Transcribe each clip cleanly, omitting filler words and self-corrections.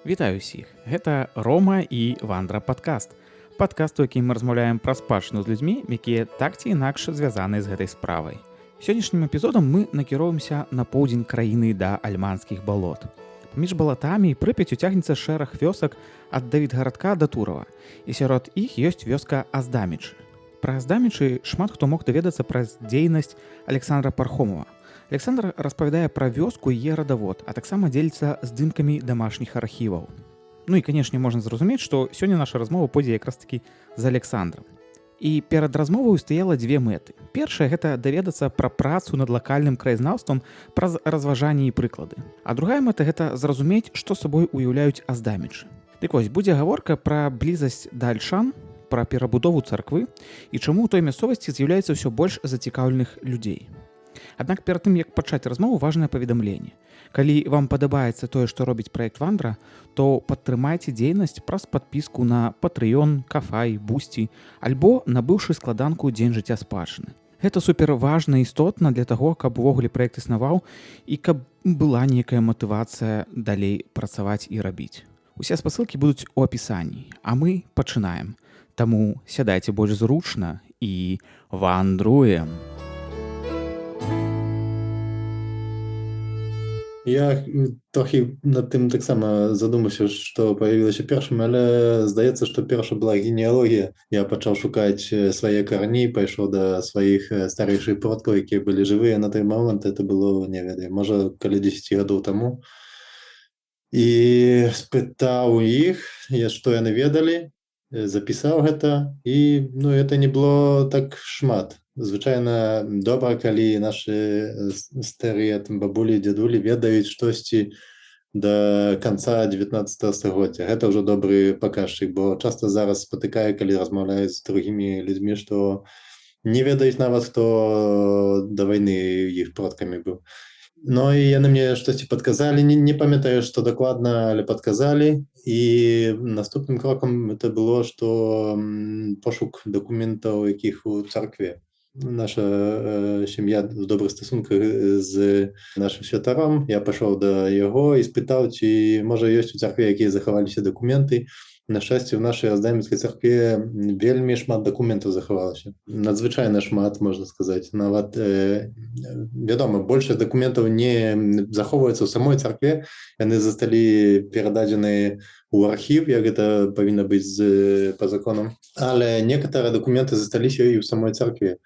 Вітаю ўсіх. Гэта Рома і Вандра падкаст. Падкаст, у якім мы размаўляем пра спадчыну з людзьмі, якія так ці інакш звязаны з гэтай справай. Сённяшнім эпізодам мы накіроўваемся на поўдзень краіны да альманскіх балот. Паміж балатамі і Прыпяццю цягнецца шэраг вёсак ад Давідгарадка да Турава. І сярод іх ёсць вёска Аздамічы. Пра Аздамічы шмат хто мог даведацца праз дзейнасць Александра Пархомова. Александр распавядае пра вёску і яе радавод, а таксама дзеліцца здымкамі дамашніх архіваў. Ну і, канешне, можна зразумець, што сёння наша размова пойдзе якраз такі з Александрам. І перад размоваю стаяла дзве мэты. Першая – гэта даведацца пра працу над лакальным краязнаўствам праз разважанні і прыклады. А другая мэта – гэта зразумець, што сабой уяўляюць Аздамічы. Дык вось, будзе гаворка пра блізасць да альшан, пра перабудову царквы і чаму ў той мясцовасці з'яўляецца ўсё больш зацікаўленых людзей. Аднак перад тым, як пачаць размову, важнае паведамленне. Калі вам падабаецца тое, што робіць праект Вандра, то падтрымайце дзейнасць праз падпіску на Patreon, Ko-fi, Boosty альбо набыўшы складанку «Дзень жыцця спадчыны». Гэта суперважна і істотна для таго, каб увогуле праект існаваў і каб была нейкая матывацыя далей працаваць і рабіць. Усе спасылкі будуць у апісанні, а мы пачынаем. Таму сядайце больш зручна і вандруем! Я трохі над тым таксама задумаўся, што паявілася першым, але здаецца, што перша была генеалогія. Я пачаў шукаць свае карані, пайшоў да сваіх старэйшых продкаў, якія былі жывыя на той момант. Это было, не ведаю, можа, каля 10 гадоў таму. І спытаў іх, што яны ведалі, запісаў гэта, і это не было так шмат. Звычайна добра, калі нашы старыя бабулі і дзядулі ведаюць штосьці да канца 19 стагоддзя. Гэта ўжо добры паказчык, бо часта зараз спатыкаю, калі размаўляюць з другімі людзьмі, што не ведаюць нават, хто да вайны іх продкамі быў. Ну і яны мне штосьці падказалі, не памятаю, што дакладна, але падказалі. І наступным крокам это было, што пошук дакументаў, якіх у царкве. Наша сям'я в добрых стасунках з нашым святаром. Я пайшоў да яго і спытаў, ці можа ёсць у царкве, якія захаваліся дакументы. На шчасце, в нашай Аздаміцкай царкве вельмі шмат дакументаў захавалася. Надзвычайна шмат, можна сказаць. Нават, вядома, большасць дакументаў не захоўваецца ў самой царкве. Яны засталі перададзеныя ў архіў, як гэта павінна быць па законам. Але некаторыя дакументы засталіся і ў самой царкве.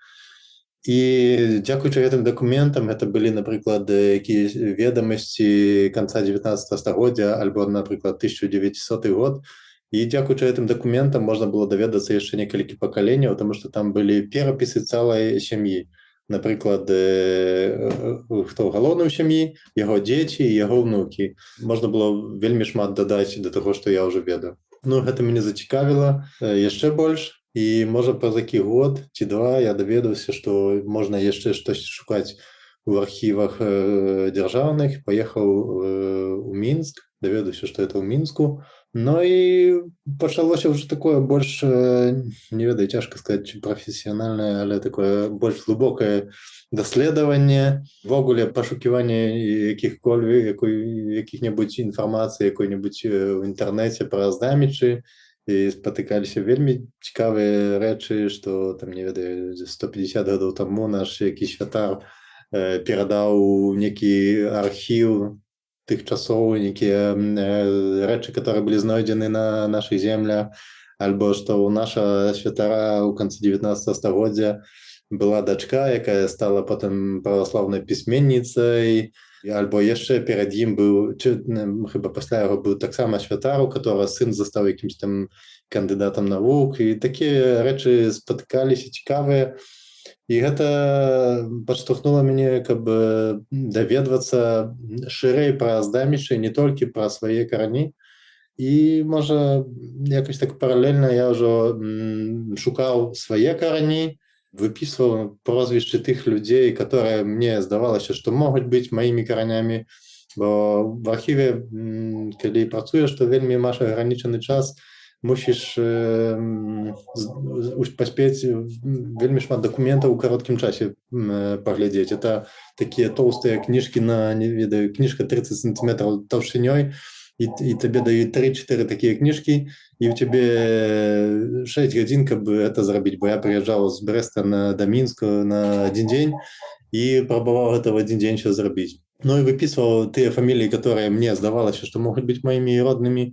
І дзякуючы гэтым дакументам, гэта былі, напрыклад, якісь ведамасці канца 19 стагоддзя альбо, напрыклад, 1900 год. І дзякуючы гэтым дакументам можна было даведацца яшчэ некалькі пакаленняў, таму што там былі перапісы цэлай сям'і. Напрыклад, хто галоўны ў сям'і, яго дзеці і яго ўнукі. Можна было вельмі шмат дадаць да таго, што я ўжо ведаю. Гэта мяне зацікавіла яшчэ больш. І, можа, праз які год ці два я даведаўся, што можна яшчэ штось шукаць у архівах дзяржаўных. Паехаў у Мінск, даведаўся, што это ў Мінску. Ну і пачалося ўжо такое больш, не ведаю, цяжка сказаць, прафесіянальнае, але такое больш глыбокае даследаванне, ввогуле пашуківанне якіх-небудзь інфармацыі, якой-небудзь у інтэрнэце пра Аздамічы. І спатыкаліся вельмі цікавыя рэчы, што, там, не ведаю, 150 гадоў таму наш які святар перадаў некі архіў тых часоў, некія рэчы, которые былі знойдзены на нашых землях, альбо што ў наша святара ў канцы 19 стагоддзя была дачка, якая стала потым праваслаўнай пісьменніцай, альбо яшчэ перад ім быў, хіба пасля яго быў таксама святар, у которого сын застаў якімсь там кандыдатам навук, і такія рэчы спаткаліся цікавыя. І гэта падштурхнула мяне, каб даведвацца шырэй пра Аздамічы, не толькі пра свае карані. І, можа, якось так паралельна я ўжо шукаў свае карані, выпісваў прозвішчы тых людзей, которые мне здавалася, што могуць быць маімі каранямі. Бо в архіве, калі працуеш, то вельмі маеш агранічаны час, мусіш паспець вельмі шмат дакументаў у кароткім часе паглядзець. Это такія тоўстыя кніжкі на, не ведаю, кніжка 30 сантиметраў таўшчынёй, и тебе дают 3-4 такие книжки, и у тебе 6 гадзін, каб это зрабіць, бо я прыязджаў з Брэста да Мінску на один день и пробовал это в один день все зрабіць. Ну и выписывал те фамилии, которые мне здавалася, что могут быть моими родными.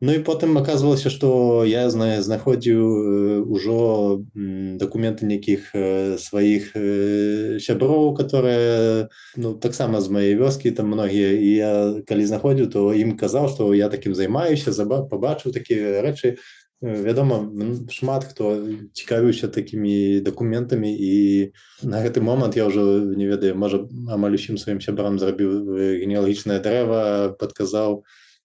Ну і потым аказвалася, што я знаходзіў ужо дакументы нейкіх сваіх сяброў, которые таксама з маёй вёскі там многія, і я калі знаходзіў, то ім казаў, што я такім займаюся, пабачыў такія рэчы. Вядома, шмат хто цікавіўся такімі дакументамі, і на гэты момант я ўжо не ведаю, можа амаль усім сваім сябрам зрабіў генеалагічнае дрэва, падказаў,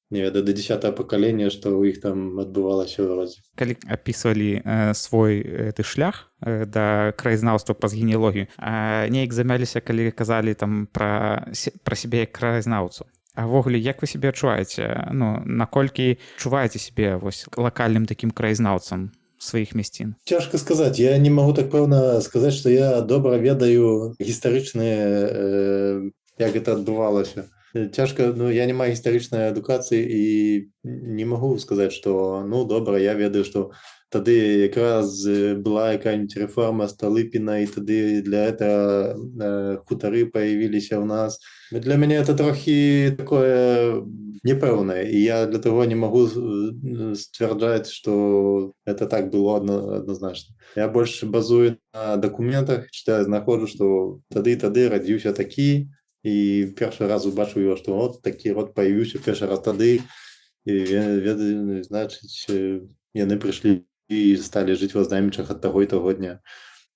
не ведаю, до 10-го пакалення, што ў іх там адбывалася ў родзе. Калі апісвалі свой ты шлях да краязнаўства праз генеалогію, неяк замяліся, калі казалі там пра сябе як краязнаўцу. А ўвогуле, як вы сябе адчуваеце? Наколькі адчуваеце сябе лакальным такім краязнаўцам сваіх мясцін? Цяжка сказаць. Я не магу так пэўна сказаць, што я добра ведаю гістарычныя, як гэта адбывалася. Цяжка, я не маю гістарычнай адукацыі і не магу сказаць, што добра, я ведаю, што тады якраз была якая-нибудь рэформа Сталыпіна, і тады для этого хутары появіліся ў нас. Для мяне это трохі такое непэўнае, і я для таго не магу сцвярджаць, што это так было адназначна. Я больш базую на дакументах, чытаю, знаходжу, што тады радзіўся такі, і першы раз убачыў его, што от такі род паявіўся першы раз тады, і значыць, яны прыйшлі і сталі жыць во знамічах ад таго і таго дня.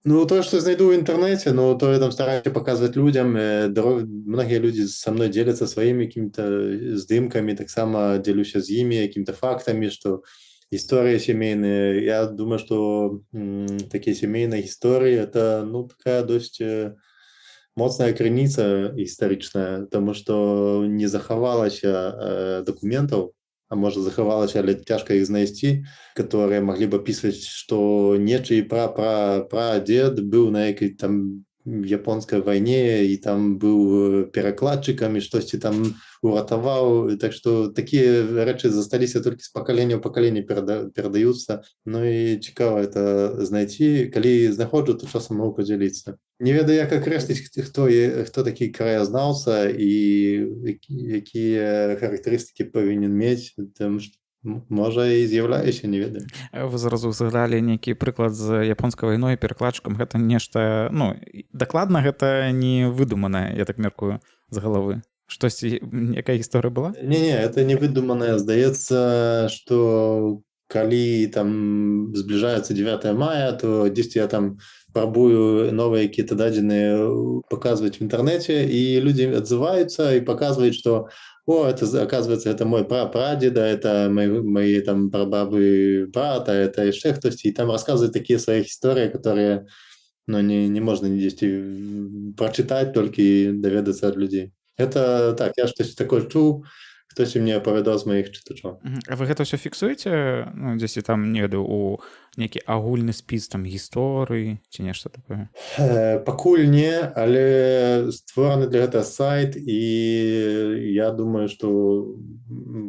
Тое, што знайду ў інтэрнэце, то я там стараюся паказваць людзям. Многія людзі са мной дзеляцца сваімі якімі-то здымкамі, таксама дзелюся з імі якімі-то фактамі, што гісторыя сямейная. Я думаю, што такія сямейныя гісторыі — это такая досць моцная крыніца гістарычная, таму што не захавалася дакументаў, а можа захавалася, але цяжка іх знайсці, которые маглі б апісваць, што нечый прадзед быў на якай там японскай вайне і там быў перакладчыкам і штосьці там уратаваў. Так што такія рэчы засталіся толькі з пакалення ў пакаленне перадаюцца. І цікава это знайсці. Калі знаходжу, то часам могу падзяліцца. Не ведаю, як акрэсліць, хто такі краязнаўца і якія характарыстыкі павінен мець, там можа і з'яўляюся, не ведаю. Вы зразу згадалі нейкі прыклад з японскай вайной, перакладчыкам. Гэта нешта, дакладна гэта не выдуманае, я так мяркую, з галавы. Штосьці, якая гісторыя была? Не, это не выдуманае. Здаецца, што калі там збліжаецца 9 мая, то дзесьці я там пробую новыя якія-то дадзеныя паказваць в інтэрнэце, і людзі адзываюцца і паказваюць, што это, оказывается, это мой прапрадеда, это мои там прабабы брата, это яшчэ хтосьці, і там рассказывают такія свае гісторыі, которые не можна нідзесьці прачытаць, толькі даведацца ад людзей. Это так, я штось такое чуў, хтось мне апавядаў з маіх чытачоў. А вы гэта ўсё фіксуеце? Дзесьці там, не ведаю, у нейкі агульны спіс там гісторыі ці нешта такое? Пакуль не, але створаны для гэтага сайт, і я думаю, што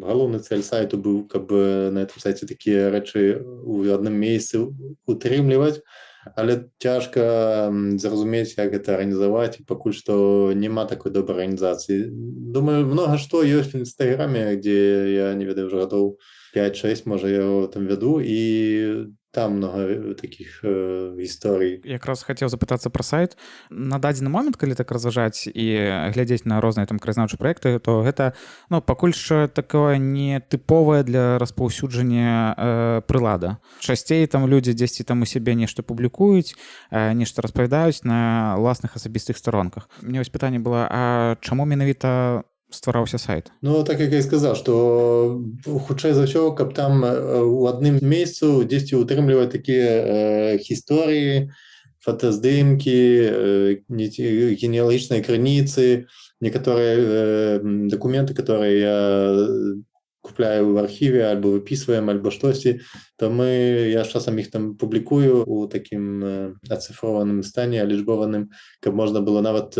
галоўны цэль сайту быў, каб на этом сайце такія рэчы ў адным месцы утрымліваць. Але цяжка зразумець, як гэта арганізаваць, і пакуль што няма такой добрай арганізацыі. Думаю, многа што ёсць в інстаграме, дзе я не ведаю, ўжо гадоў 5-6, можа, я его там вяду, і там много таких гісторый. Якраз хацеў запытацца пра сайт. На дадзены момент, калі так разважаць і глядзець на розныя там краязнаўчыя праекты, то гэта пакуль што такое нетыповае для распаўсюджання прылада. Часцей там людзі дзесьці там у сябе нешта публікуюць, нешта распавядаюць на ўласных асабістых старонках. Мне вось пытанне было, а чаму менавіта ствараўся сайт? Так як я і сказаў, што хутчэй за ўсё, каб там у адным месцу дзесьці утрымліваць такія гісторыі, фотаздымкі, генеалагічныя крыніцы, некаторыя дакументы, которые я купляю в архіве альбо выписываем альбо штосьці, то я часам іх там публікую у такім ацыфрованым стане лічбованым, каб можна было нават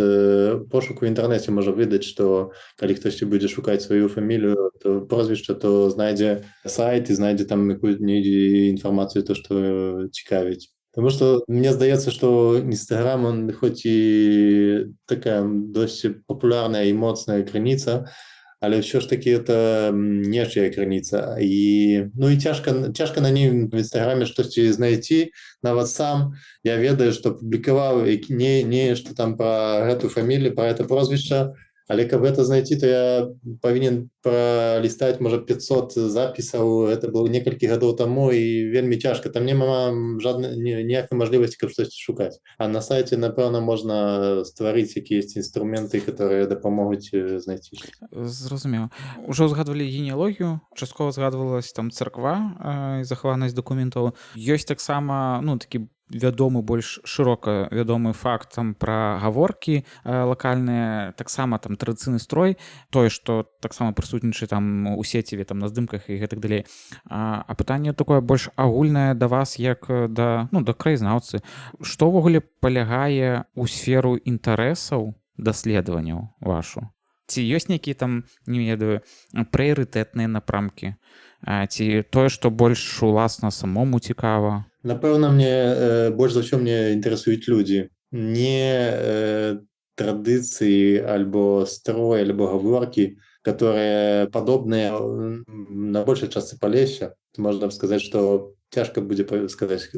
пошук у інтэрнэце можа выдаць, што калі хтосьці будзе шукаць сваю фамілію, то прозвішча, то знайдзе сайт і знайдзе там якую-небудзь інфармацыю, то што цікавіць. Потому что мне здаецца, што Instagram, он хоць і такая досыць папулярная і моцная крыніца, але ўсё ж таки это нечая крыніца. І цяжка на ней в Інстаграме штосьці знайти. Нават сам я ведаю, што публікаваў не што там про гэту фамілію, про это прозвішча, але каб гэта знайти, то я павінен пролістаць, можа, 500 запісаў. Это было некалькі гадоў таму, і вельмі цяжка. Там няма ніякай мажлівасці, каб штосьці шукаць. А на сайце, напэўна, можна стварыць якіясьці інструменты, которые дапамогуць знайти. Зразумела. Ужо згадвалі генеалогію, часткова згадвалась там царква і захаванасць дакументаў. Ёсць таксама, такі вядомы, больш шырока вядомы факт там пра гаворкі лакальныя, таксама там традыцыйны строй, тое, што таксама прысутнічае там у сеціве, там на здымках і гэтак далей. А пытанне такое больш агульнае да вас, як да краязнаўцы. Што ўвогуле палягае ў сферу інтарэсаў даследаванняў вашу? Ці ёсць нейкія там, не ведаю, прыярытэтныя напрамкі? Ці тое, што больш уласна самому цікава? Напэўна, мне больш за ўсё мне інтарэсуюць людзі. Не традыцыі альбо строй, альбо гаворкі, которые падобныя на большай частцы Палесся. Можна сказаць, што цяжка будзе сказаць,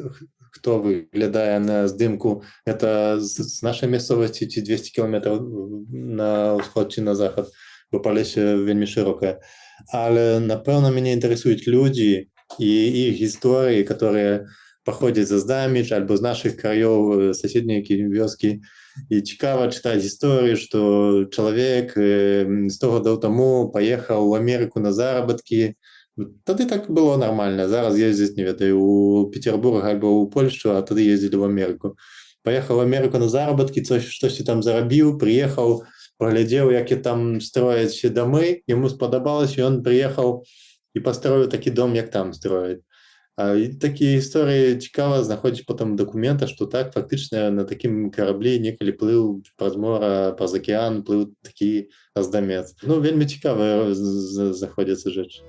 хто выглядае на здымку. Это з нашай мясцовасці ці 200 кілометраў на ўсход ці на захад, бо Палессе вельмі шырокае. Але, напэўна, мяне інтарэсуюць людзі і іх гісторыі, которые паходзяць з Аздаміч альбо з нашых краёў, суседнія вёскі. І цікава чытаць гісторыі, што чалавек 100 гадоў таму паехаў у Амерыку на заработкі. Тады так было нормально. Зараз ездзіць, не ведаю, у Петербург альбо ў Польшу, а тады ездзілі ў Амерыку. Паехаў у Амерыку на заработкі, штосьці там зарабіў, прыехаў, паглядзеў, як там строяць дамы, яму спадабалось, і ён прыехаў і пастроіў такі дом, як там строяць. І такія гісторыі цікава знаходзіць потым дакумента, што так фактычна на такім караблі некалі плыў праз мора, праз акіян, плыў такі аздамец. Вельмі цікава заходзяцца рэчы.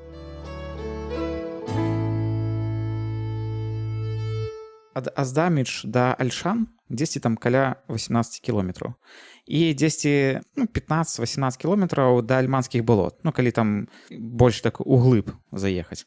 Ад Аздаміч да Альшан дзесьці там каля 18 кіlometrаў. І дзесьці 15-18 кіlometrаў да Альманскіх балот, калі там больш так углыб заехаць.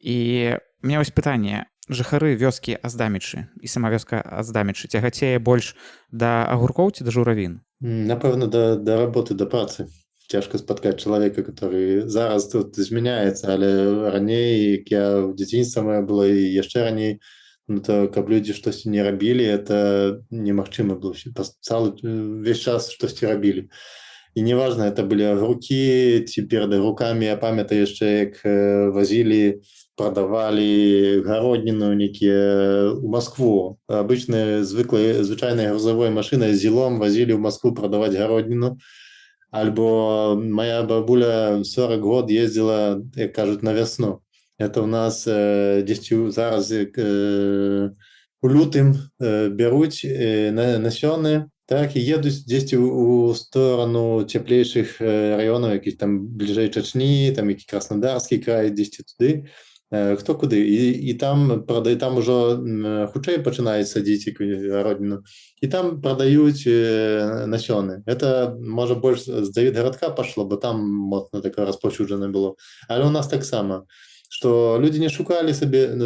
І у меня вось пытанне: жыхары вёскі Аздамічы і сама вёска Аздамічы цягацее больш да агуркоў ці да журавін? Напэўна, да работы, да працы. Цяжка спаткаць чалавека, который зараз тут змяняецца, але раней, як я ў дзяцінстве маё было і яшчэ раней, то каб людзі штосьці не рабілі, это немагчыма было. Весь час штосьці рабілі. І неважна, это былі агуркі ці перад агуркамі. Я памятаю яшчэ, як вазілі, прадавалі гародніну некія ў Маскву. Обычная звычайная грузовой машинай з зілом вазілі ў Маскву прадаваць гародніну. Альбо моя бабуля 40 год ездзіла, як кажуць, на вясну. Это у нас дзесьці зараз у лютым бяруць насёны, так, і едуць дзесьці у сторону цяплейшых раёнаў, які там бліжэй Чачні, там які Краснодарскі край, дзесьці туды. Хто куды, і там ужо хутчэй пачынаюць садзіць гародніну, і там прадаюць насёны. Это, можа, больш з Давідгарадка пашло, бо там моцна такое распаўсюджана было. Але у нас таксама, што людзі не шукалі сабе,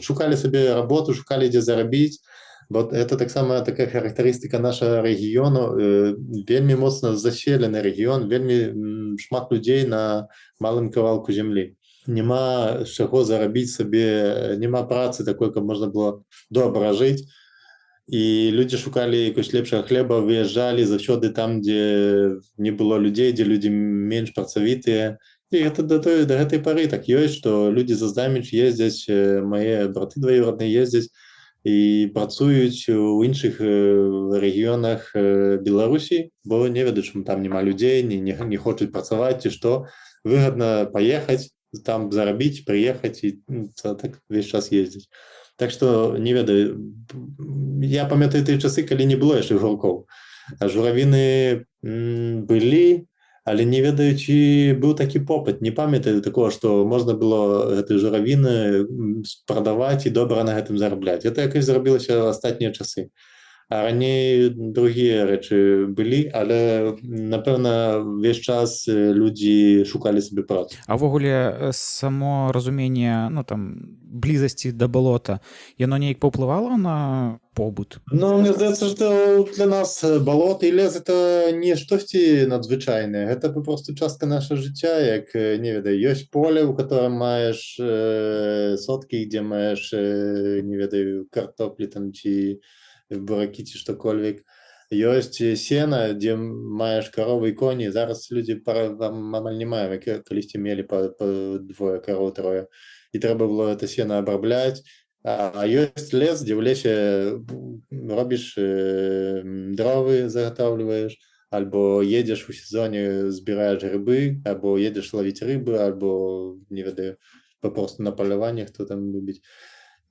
шукалі сабе работу, шукалі дзе зарабіць. Бо это таксама такая характарыстыка нашага рэгіёну, вельмі моцна заселены рэгіён, вельмі шмат людзей на малым кавалку зямлі. Няма з чаго зарабіць сабе, няма працы такой, каб можна было добра жыць. І людзі шукалі якогось лепшага хлеба, выязджалі заўсёды там, дзе не было людзей, дзе людзі менш працавітыя. І гэта да гэтай пары так ёсць, што людзі з Аздаміч ездзяць, мае браты дваюродныя ездзяць і працуюць у іншых рэгіёнах Беларусі, бо не ведаюць, чаму там няма людзей, не хочуць працаваць ці што. выгодно поехать, там заробіць, прыехаць і так весь час ездзіць. Так што не ведаю, я памятаю тыя часы, калі не было яшчэ гуркоў. А журавіны былі, але не ведаю, ці быў такі попыт. Не памятаю такого, што можна было гэтыя журавіны прадаваць і добра на гэтым зарабляць. Это якось зрабілася ў астатнія часы. А раней другія рэчы былі, але напэўна увесь час людзі шукалі сабе працу. А ўвогуле само разуменне, ну там блізасці да балота, яно неяк паўплывала на побыт? Ну, мне здаецца, што для нас балот і лес это не штосьці надзвычайнае. Гэта папросту частка наша жыцця, як не ведаю, ёсць поле, у котором маеш соткі, дзе маеш не ведаю, картоплі там ці буракі ці што-кольвек. Ёсць сена, дзе маеш каровы і коні. Зараз людзі амаль не маем, калісьці мелі па двое кароў, трое. І трэба было это сена абрабляць. А ёсць лес, дзе ў лесе робіш дровы, загатаўліваеш, альбо едзеш у сезоне, збіраеш грыбы, або едзеш лавіць рыбы, альбо не ведаю, папросту на паляванне, хто там любіць.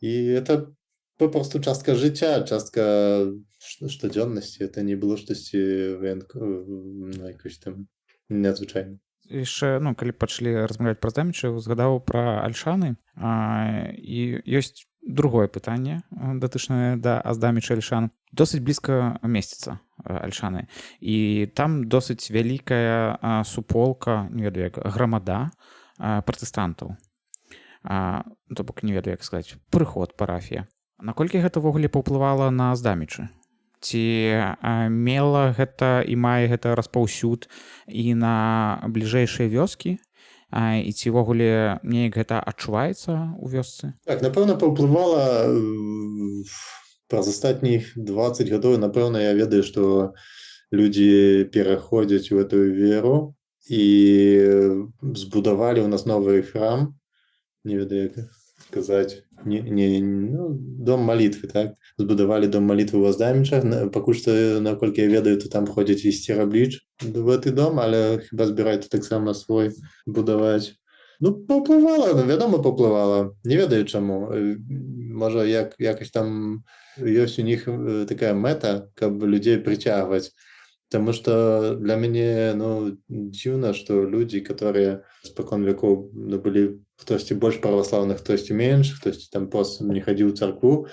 І это папросту частка жыцця, частка штодзённасці. Это не было штосьці якось там надзвычайна. Яшчэ, ну, калі пачалі размаўляць пра здамічы, згадаў пра альшаны, і ёсць другое пытанне, датычнае да аздаміча альшан. Досыць блізка месціцца альшаны, і там досыць вялікая суполка, не ведаю, як грамада пратэстантаў. То бок не ведаю, як сказаць, прыход, парафія. Наколькі гэта ўвогуле паўплывала на аздамічы? Ці мела гэта і мае гэта распаўсюд і на бліжэйшыя вёскі? І ці ўвогуле неяк гэта адчуваецца ў вёсцы? Так, напэўна, паўплывала праз астатніх 20 гадоў. Напэўна, я ведаю, што людзі пераходзяць у гэтую веру і збудавалі ў нас новы храм, не ведаю, як сказаць, дом малітвы, так? Збудавалі дом малітвы ў Аздамічах. Пакуль што, наколькі я ведаю, то там ходзяць і сцерабліч в гэты дом, але хіба збіраюцца таксама свой будаваць. Ну, паўплывала, вядома, паўплывала. Не ведаю чаму. Можа, якось там ёсць у них такая мэта, каб людзей прыцягваць. Таму што для мяне дзіўна, што людзі, которые спакон вякоў былі хтосьці больш праваслаўных, хтосьці менш, хтосьці там проста не хадзіў у царкву,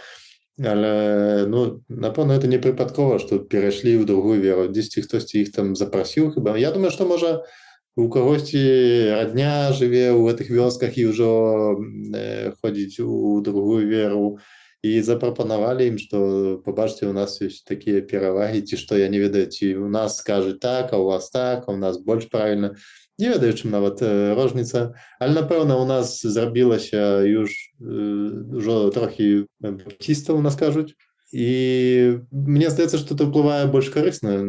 але напэўна, это не прыпадкова, што перайшлі ў другую веру. Дзесьці хтосьці іх там запрасіў хіба. Я думаю, што можа у кагосьці радня жыве ў гэтых вёсках і ўжо ходзіць у другую веру, і запрапанавалі ім, што пабачце, у нас ёсць такія перавагі, ці што, я не ведаю, ці у нас скажуць так, а у вас так, а у нас больш правільна. Не ведаю, чым нават розніца, але напэўна у нас зрабілася ўжо трохі баптістаў, у нас кажуць. І мне здаецца, што это ўплывае больш карысна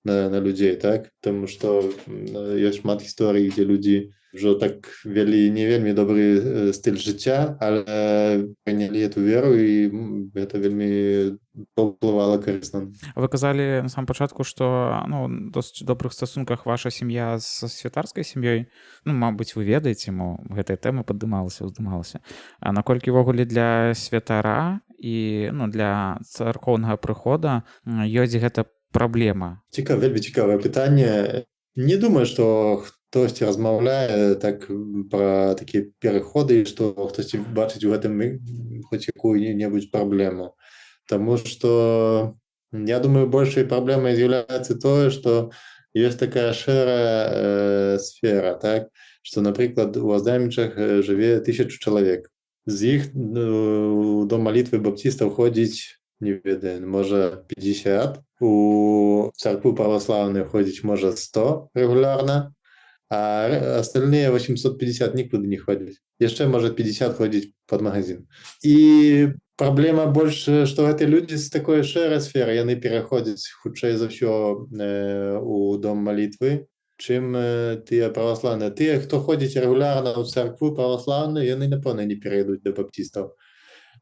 на людзей, так? Таму што ёсць шмат гісторый, дзе людзі ўжо так вялі не вельмі добры стыль жыцця, але прынялі эту веру, і гэта вельмі паўплывала карысна. Вы казалі на самом пачатку, што досыць добрых стасунках ваша сям'я з святарскай сям'ёй. Мабыць, вы ведаеце, гэтая тэма падымалася, уздымалася. А наколькі ўвогуле для святара і для царкоўнага прыхода ёсць гэта праблема? Вельмі цікавае пытанне. Не думаю, што хтосьці размаўляе так пра такія пераходы, што хтосьці бачыць у гэтым хоць якую-небудзь праблему. Таму што, я думаю, большай праблемай з'яўляецца тое, што ёсць такая шэрая сфера, так? Што, напрыклад, у Аздамічах жыве 1000 чалавек. З іх у дом малітвы баптістаў ходзіць, не ведаю, можа 50, у царкву праваслаўную ходзіць, можа 100 рэгулярна, а остальные 850 нікуды не ходзяць. Яшчэ, можа, 50 ходзіць пад магазин. І праблема больш, што гэтыя людзі з такой шэрай сферы, яны пераходзяць хутчэй за ўсё у дом малітвы, чым тыя праваслаўныя. Тыя, хто ходзіць рэгулярна ў царкву праваслаўную, яны, напэўна, не перайдуць да баптістаў.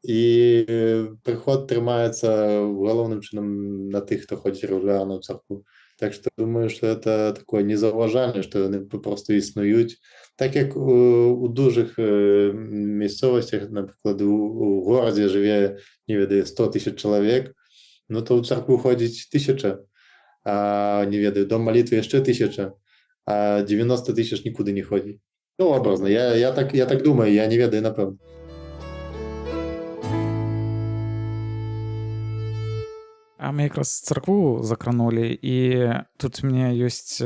І прыход трымаецца галоўным чынам на тых, хто ходзіць рэгулярна ў царкву. Так что думаю, что это такое незаўважальна, што яны папросту існуюць. Так як у дужых мясцовасцях, напрыклад, у горадзе жыве, не ведаю, 100 000 чалавек, ну то ў царкву ходзіць 1000, а не ведаю, дом малітвы яшчэ 1000, а 90 000 нікуды не ходзіць. Ну, образна, я так думаю, я не ведаю напэўна. А мы якраз царкву закранулі, і тут мне ёсць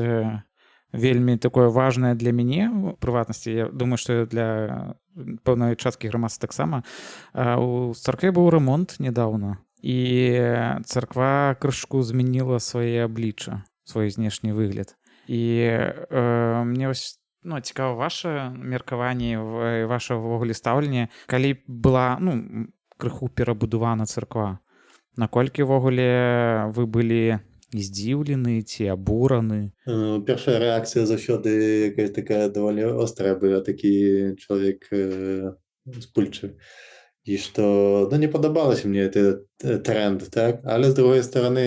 вельмі такое важнае для мяне, у прыватнасці, я думаю, што для пэўнай часткі грамадства таксама. У царкве быў рамонт нядаўна, і царква крышку змяніла свае аблічча, свой знешні выгляд. І мне вось цікава ваша меркаванне, ваша ўвогуле стаўленне, калі была крыху перабудавана царква. Наколькі ўвогуле вы былі здзіўлены ці абураны? Першая рэакцыя заўсёды якая такая даволі острая, бо я такі чалавек успыльчывы. І што не падабалася мне этот тренд, так? Але з другой стороны,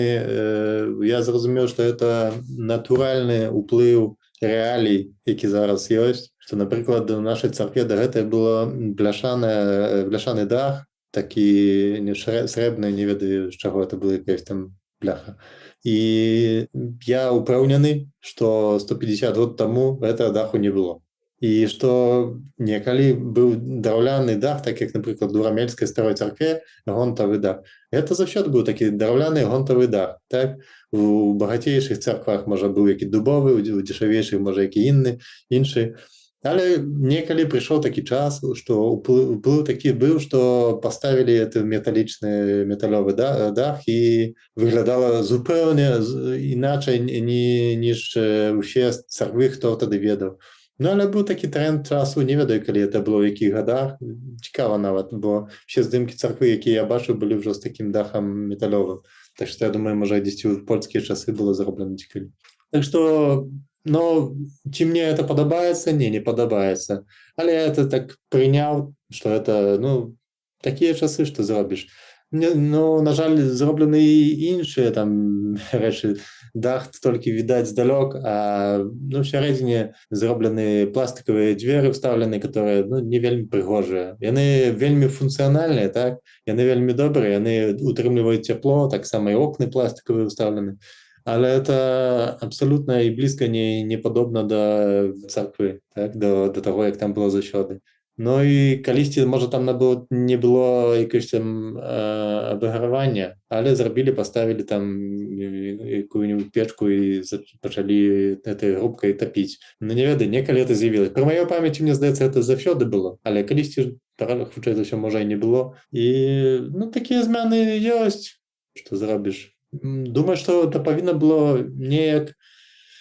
я зразумеў, што это натуральны ўплыў рэалій, які зараз ёсць, што, напрыклад, у нашай царкве дагэтуль было бляшаны дах, такі срэбны, не ведаю, з чаго это была якаясь там бляха. І я ўпэўнены, што 150 год таму гэтага даху не было. І што некалі быў драўляны дах, так як, напрыклад, у рамельскай старой царкве гонтавы дах. Гэта заўсёды быў такі драўляны гонтавы дах, так? У багацейшых царквах, можа, быў які дубовы, у дзешавейшых, можа, які іншы. Але некалі прыйшоў такі час, што ўплыў такі быў, што паставілі гэты металёвы дах і выглядала зупэўна іначай, ніж усе царквы, хто тады ведаў. Але быў такі тренд часу, не ведаю, калі это было, у якіх гадах. Цікава нават, бо все здымкі царквы, якія я бачыў, былі ўжо з такім дахам металёвым. Так што, я думаю, можа, дзесьці ў польскія часы было зроблена цікавей. Так што, ці мне это падабаецца? Не падабаецца. Але я это так прыняў, што это, такія часы, што зробіш. На жаль, зроблены і іншыя там рэчы. Дах толькі відаць здалёк, а ў сярэдзіне зроблены пластикавыя дзверы вставлены, которые не вельмі прыгожыя. Яны вельмі функцыянальныя, так? Яны вельмі добрыя, яны утрымліваюць цяпло, таксама і окны пластикавыя вставлены. Але это абсолютно і блізка не падобна да царквы, так? до таго, як там было заўсёды. І калісьці, можа, там не было якогось там абагравання, але зрабілі, паставілі там якую-нибудь печку і пачалі этой грубкай тапіць. Не ведаю, некалі это з'явілася. Пры маёй памяці, мне здаецца, это заўсёды было, але калісьці, хутчэй за ўсё, можа, і не было. І такія змены ёсць, што зробіш. Думаю, што это павінна было неяк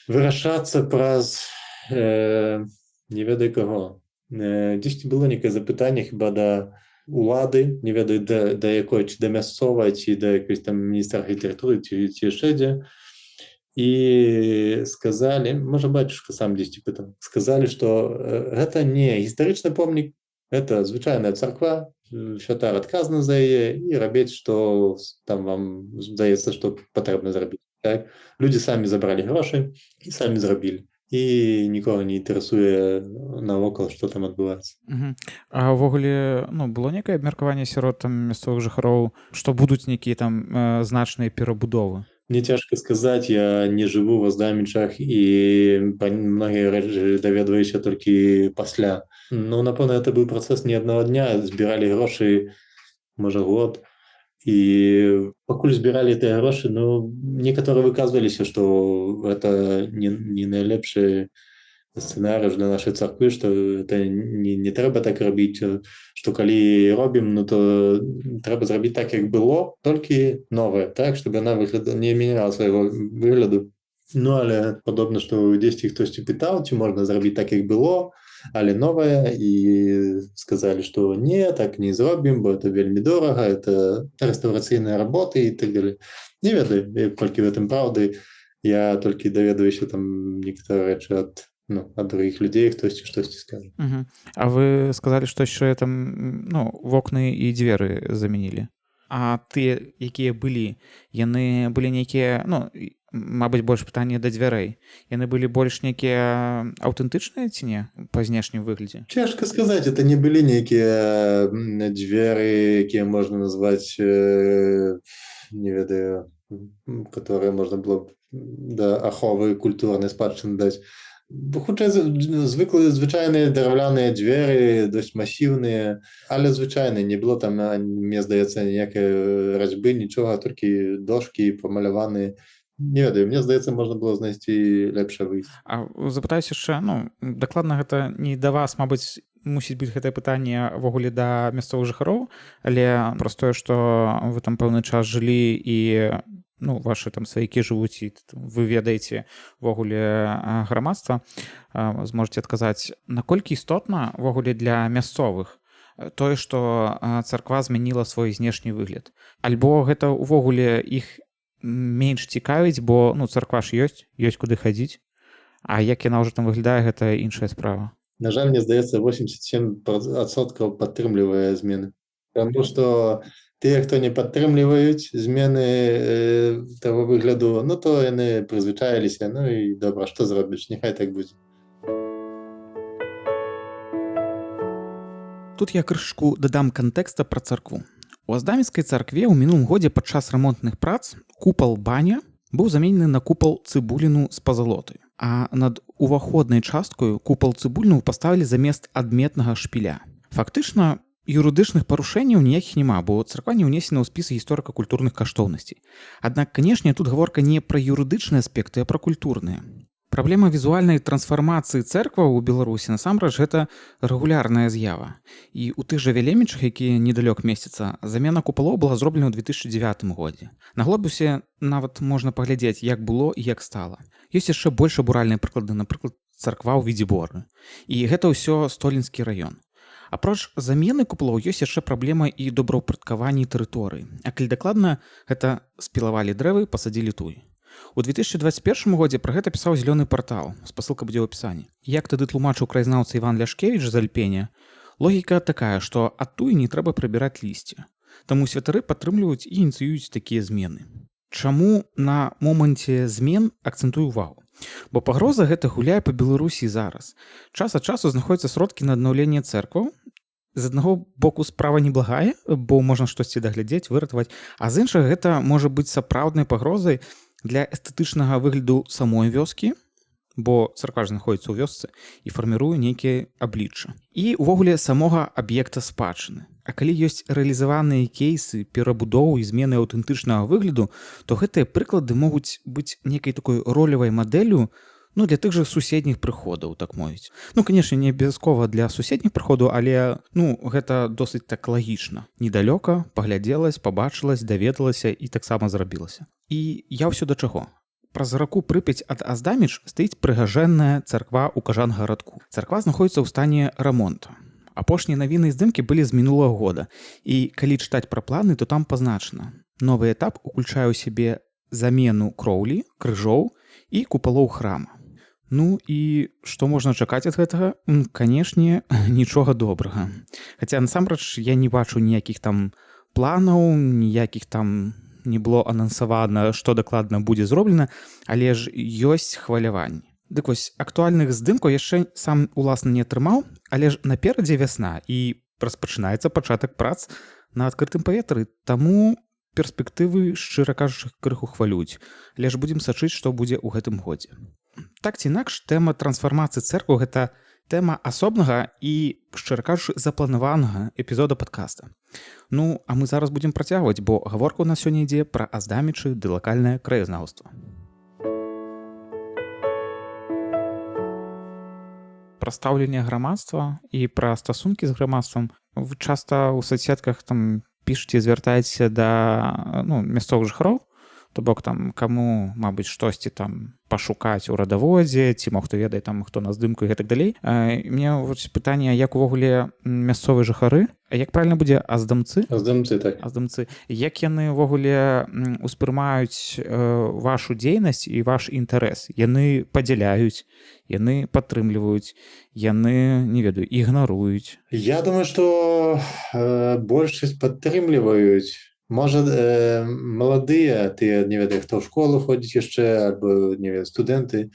вырашацца праз не ведаю каго. Дзесьці было некае запытанне хіба да улады, не ведаю, да якой, ці да мясцовай, ці да якой там міністра архітэктуры, ці яшчэ дзе. І сказалі, можа, бацюшка сам дзесьці пытаў, сказалі, што гэта не гістарычны помнік, гэта звычайная царква, святар адказны за яе, і рабіць, што там вам здаецца, што патрэбна зрабіць. Так? Людзі самі забралі грошы і самі зрабілі. І нікога не інтарэсуе навокал, што там адбываецца. А ўвогуле, было некае абмеркаванне сярод там мясцовых жыхароў, што будуць нейкія там значныя перабудовы? Мне цяжка сказаць, я не жыву ў Аздамічах і пра многія рэчы даведваюся толькі пасля. Напэўна, это быў працэс не аднаго дня, збіралі грошы, можа, год. І пакуль збіралі тыя грошы, некаторыя выказваліся, што гэта не найлепшы сцэнарый для нашай царквы, што это не трэба так рабіць, што калі робім, то трэба зрабіць так, як было, толькі новае, так, чтобы яна не мяняла свайго выгляду. Але падобна, што дзесьці хтосьці пытаў, ці можна зрабіць так, як было, але новае, і сказалі, што не, так не зробім, бо это вельмі дорага, это рэстаўрацыйныя работы і так далее. Не ведаю, колькі в этом правды, я толькі даведваюся там некаторыя рэчы ад другіх людзей, хтосьці штосьці скажа. А вы сказалі, што яшчэ там вокны і дзверы замянілі. А тыя, якія былі, яны былі нейкія Мабыць, больш пытанне да дзвярэй. Яны былі больш нейкія аўтэнтычныя ці не па знешнім выглядзе? Цяжка сказаць, это не былі нейкія дзверы, якія можна назваць, не ведаю, которые можна было б да аховы культурнай спадчыны даць. Хутчэй звычайныя драўляныя дзверы, досць масіўныя, але звычайныя, не было там, мне здаецца, ніякай разьбы, нічога, толькі дошкі памаляваныя. Не ведаю, мне здаецца, можна было знайсці лепшае выйсце. А запытаюсь яшчэ, ну, дакладна гэта не да вас, мабыць, мусіць быць гэтае пытанне ўвогуле да мясцовых жыхароў, але праз тое, што вы там пэўны час жылі і ну, вашы там сваякі жывуць і вы ведаеце ўвогуле грамадства, зможаце адказаць, наколькі істотна ўвогуле для мясцовых тое, што царква змяніла свой знешні выгляд? Альбо гэта ўвогуле іх менш цікавіць, бо ну, царква ж ёсць куды хадзіць, а як яна ўжо там выглядае, гэта іншая справа. На жаль, мне здаецца, 87% падтрымлівае змены. Таму што тыя, хто не падтрымліваюць змены таго выгляду, ну то яны прызвычаіліся, ну і добра, што зробіш, няхай так будзе. Тут я крышку дадам кантэкста пра царкву. У Аздаміцкай царкве ў мінулым годзе падчас рамонтных прац купал баня быў заменены на купал цыбуліну з пазалоты, а над уваходнай часткаю купал цыбуліну паставілі замест адметнага шпіля. Фактычна, юрыдычных парушэнняў ніякіх няма, бо царква не ўнесена ў спіс гісторыка-культурных каштоўнасцей. Аднак, канешне, тут гаворка не пра юрыдычныя аспекты, а пра культурныя. Праблема візуальнай трансфармацыі цэркваў у Беларусі насамрэч гэта рэгулярная з'ява. І ў тых жа Вялемічах, якія недалёк месяца, замена купалоў была зроблена ў 2009 годзе. На глобусе нават можна паглядзець, як было і як стала. Ёсць яшчэ больш абуральныя прыклады, напрыклад, царква ў Відзіборы. І гэта ўсё Столінскі раён. Апроч замены купалоў ёсць яшчэ праблема і добраўпарадкаванні тэрыторыі. А калі дакладна, гэта спілавалі дрэвы, пасадзілі туй. У 2021 годзе пра гэта пісаў зялёны партал, спасылка будзе ў апісанні. Як тады тлумачыў краязнаўца Іван Ляшкевіч з Альпеня, логіка такая, што ад туі не трэба прыбіраць лісце. Таму святары падтрымліваюць і ініцыююць такія змены. Чаму на моманце змен акцэнтую ўвагу? Бо пагроза гэта гуляе па Беларусі зараз. Час ад часу знаходзяцца сродкі на аднаўленне цэркваў. З аднаго боку справа неблагая, бо можна штосьці даглядзець, выратаваць, а з іншага гэта можа быць сапраўднай пагрозай для эстэтычнага выгляду самой вёскі, бо царква ж знаходзіцца ў вёсцы і фарміруе нейкія аблічча. І ўвогуле самога аб'екта спадчыны. А калі ёсць рэалізаваныя кейсы перабудовы і змены аўтэнтычнага выгляду, то гэтыя прыклады могуць быць нейкай такой ролевай мадэллю, ну, для тых жа суседніх прыходаў, так мовіць. Ну, канешне, не абавязкова для суседніх прыходаў, але, ну, гэта досыць так лагічна. Недалёка паглядзелась, пабачылась, даведалася і таксама зрабілася. І я ўсё да чаго? Праз раку Прыпяць ад Аздаміч стаіць прыгажэнная царква ў Кажан-гарадку. Царква знаходзіцца ў стане рамонту. Апошнія навіны і здымкі былі з мінулага года. І калі чытаць пра планы, то там пазначана. Новы этап уключае ў сябе замену кроўлі, крыжоў і купалоў храма. Ну і што можна чакаць ад гэтага? Канешне, нічога добрага. Хаця насамрэч я не бачу ніякіх там планаў, ніякіх там не было анансавана, што дакладна будзе зроблена, але ж ёсць хваляванні. Дык вось, актуальных здымкаў яшчэ сам уласна не атрымаў, але ж наперадзе вясна і распачынаецца пачатак прац на адкрытым паветры, таму перспектывы, шчыра кажучы, крыху хвалююць. Але ж будзем сачыць, што будзе ў гэтым годзе. Так ці інакш, тэма трансфармацыі цэркваў – гэта тэма асобнага і, шчыра кажучы, запланаванага эпізода падкаста. Ну, а мы зараз будзем працягваць, бо гаворка ў нас сёння ідзе пра Аздамічы ды лакальнае краязнаўства. Пра стаўленне грамадства і пра стасункі з грамадствам. Вы часта ў соцсетках там пішаце, звяртаецеся да мясцовых жыхароў, то бок там каму, мабыць, штосьці там пашукаць у радаводзе, ці хто ведае там, хто на здымку і гэтак далей. Мне вось пытанне, як увогуле мясцовыя жыхары, а як правільна будзе, аздамцы? Аздамцы, так. Аздамцы. Як яны увогуле успрымаюць вашу дзейнасць і ваш інтарэс? Яны падзяляюць, яны падтрымліваюць, яны, не ведаю, ігнаруюць? Я думаю, што большасць падтрымліваюць. Можа маладыя тыя не ведаю хто ў школу ходзіць яшчэ альбо не ведаю студэнты,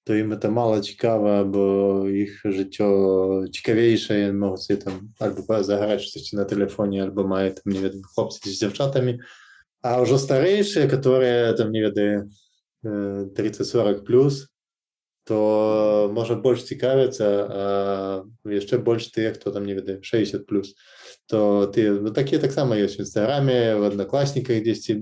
то ім это мала цікава, бо іх жыццё цікавейшае могуць і там альбо загараць штосьці на тэлефоне альбо мае там не ведаю хлопцы з дзяўчатамі. А ўжо старэйшыя, которые там не ведаю 30-40 плюс, то можа больш цікавяцца, а яшчэ больш тыя, хто там не ведае 60 плюс, то ты ну, такія таксама ёсць у інстаграме, в аднакласніках дзесьці,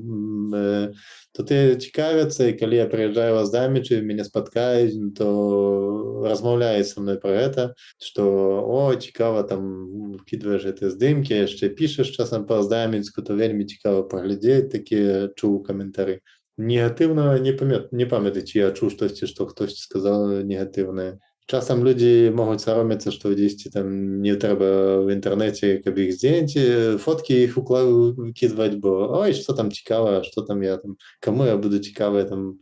то ты цікавяцца, і калі я прыязджаю вас дамічы, мяне спаткаюць, то размаўляюць са мной пра гэта, што о, цікава там кідваеш гэтыя здымкі, яшчэ пішаш часам па здаміцку, то вельмі цікава паглядзець, такія чуў каментары. Негатыўна не памятаць, я чуў штосьці, што хтосьці сказаў негатыўнае. Часам людзі могуць саромецца, што дзесьці там не трэба в інтэрнэце, каб іх здзець, фоткі іх выкідваць, бо ой, што там цікава, што там я там, каму я буду цікавы там,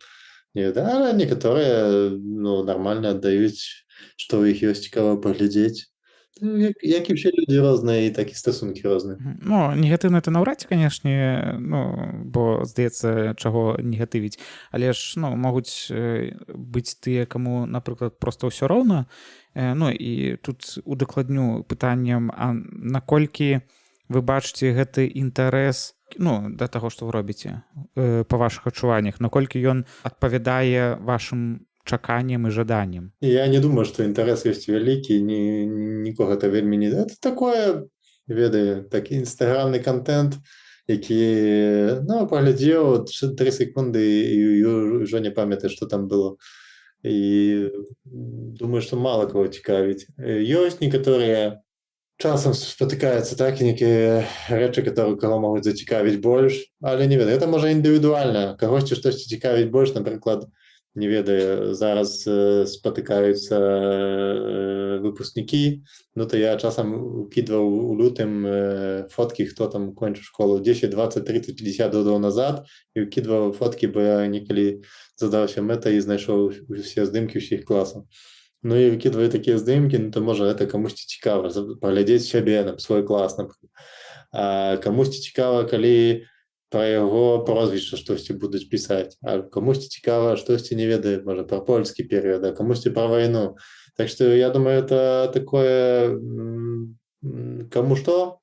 не ведаю, а некаторыя ну, нармальна аддаюць, што ў іх ёсць цікава паглядзець. Як і ўсе людзі розныя, і так і стасункі розныя. Ну негатыўна это наўрад ці канешне, ну бо здаецца чаго негатывіць, але ж ну могуць быць тыя каму напрыклад проста ўсё роўна. Ну і тут удакладню пытаннем, а наколькі вы бачыце гэты інтарэс ну да таго што вы робіце па вашых адчуваннях, наколькі ён адпавядае вашым чаканням і жаданням? Я не думаю, што інтарэс ёсць вялікі, нікога это вельмі не это такое ведаю такі інстаграмны контент, які ну паглядзеў 3 секунды і ўжо не памятаю, што там было. І думаю, што мала каго цікавіць. Ёсць некаторыя часам спатыкаюцца так нейкія рэчы, каго могуць зацікавіць больш, але не ведаю, это можа індывідуальна, кагосьці штосьці цікавіць больш, напрыклад, не ведаю, зараз спатыкаюцца выпускнікі, ну то я часам укідваў у лютым фоткі, хто там кончыў школу 10, 20, 30, 50 гадоў назад, і укідваў фоткі, бо я некалі задаўся мэтай і знайшоў усе здымкі ўсіх класаў. Ну і выкідваю такія здымкі, ну то можа гэта камусьці цікава паглядзець сябе на свой клас, напрыклад. А камусьці цікава, калі пра яго прозвішча штосьці будуць пісаць, а камусьці цікава штосьці не ведае, можа пра польскі перыяд, а камусьці пра вайну. Так што я думаю, это такое каму што,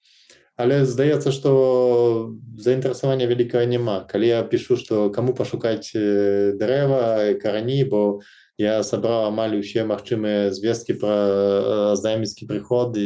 але здаецца, што заінтарэсавання вялікага няма. Калі я пішу, што каму пашукаць дрэва, карані, бо я сабраў амаль усе магчымыя звесткі пра знаміцкі прыход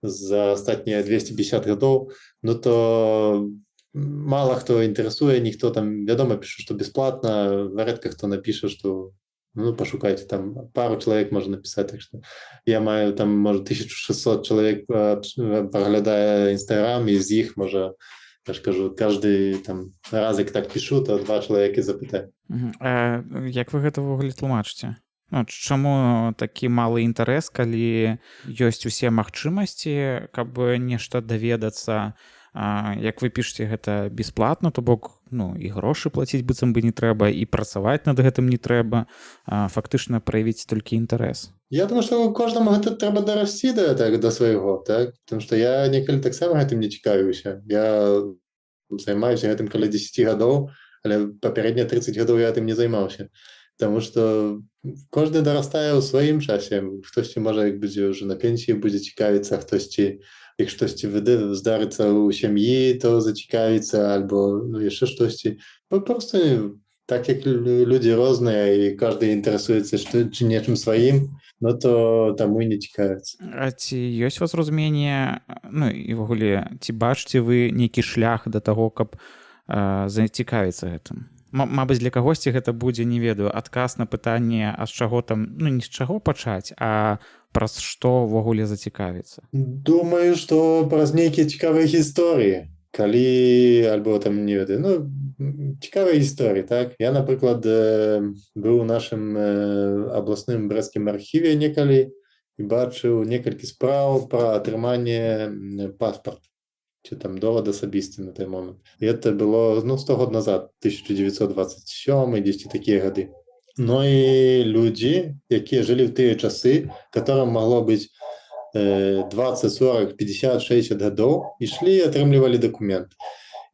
за астатнія 250 гадоў, ну то мало хто інтарэсуе, ніхто там, вядома, пішу, што бясплатна, рэдка хто напіша, што ну, пашукайце, там пару чалавек можна напісаць, так што я маю там, можа, 1600 чалавек праглядае Інстаграм, і з іх, можа, я ж кажу, каждый там разик так пішу, то 2 чалавекі запытае. А як вы гэта ўвогуле тлумачыце? Ну, чаму такі малы інтарэс, калі ёсць усе магчымасці, каб нешта даведацца, як вы пішаце гэта бясплатна, то бок ну і грошы плаціць быццам бы не трэба, і працаваць над гэтым не трэба, фактычна праявіць толькі інтарэс? Я думаю, што кожнаму гэта трэба дарасці да свайго, так? Потому што я некалі таксама гэтым не цікавіўся. Я займаюся гэтым каля 10 гадоў, але папярэднія 30 гадоў я гэтым не займаўся. Таму што кожны дарастае ў сваім часе. Хтосьці можа, як будзе ўжо на пенсіі, будзе цікавіцца, хтосьці як штосьці здарыцца ў сям'і, то зацікавіцца, альбо ну, яшчэ штосьці. Просто так як людзі розныя, і кожны інтарэсуецца ці нечым сваім, ну то таму і не цікавіцца. А ці ёсць у вас разуменне, ну і ўвогуле, ці бачыце вы нейкі шлях да таго, каб зацікавіцца гэтым? Мабыць, для кагосьці гэта будзе, не ведаю, адказ на пытанне, а з чаго там, ну не з чаго пачаць, а праз што ўвогуле зацікавіцца? Думаю, што праз нейкія цікавыя гісторыі. Калі, альбо там, не ведаю, ну, цікавыя гісторыі, так? Я, напрыклад, быў у нашым абласным брэсцкім архіве некалі і бачыў некалькі спраў пра атрыманне паспарта, ці там довад асабісты на той момант. І это было, ну, 100 год назад, 1927, 10 такія гады. Ну і людзі, якія жылі ў тыя часы, которым магло быць 20, 40, 50, 60 гадоў, ішлі і атрымлівалі дакумент.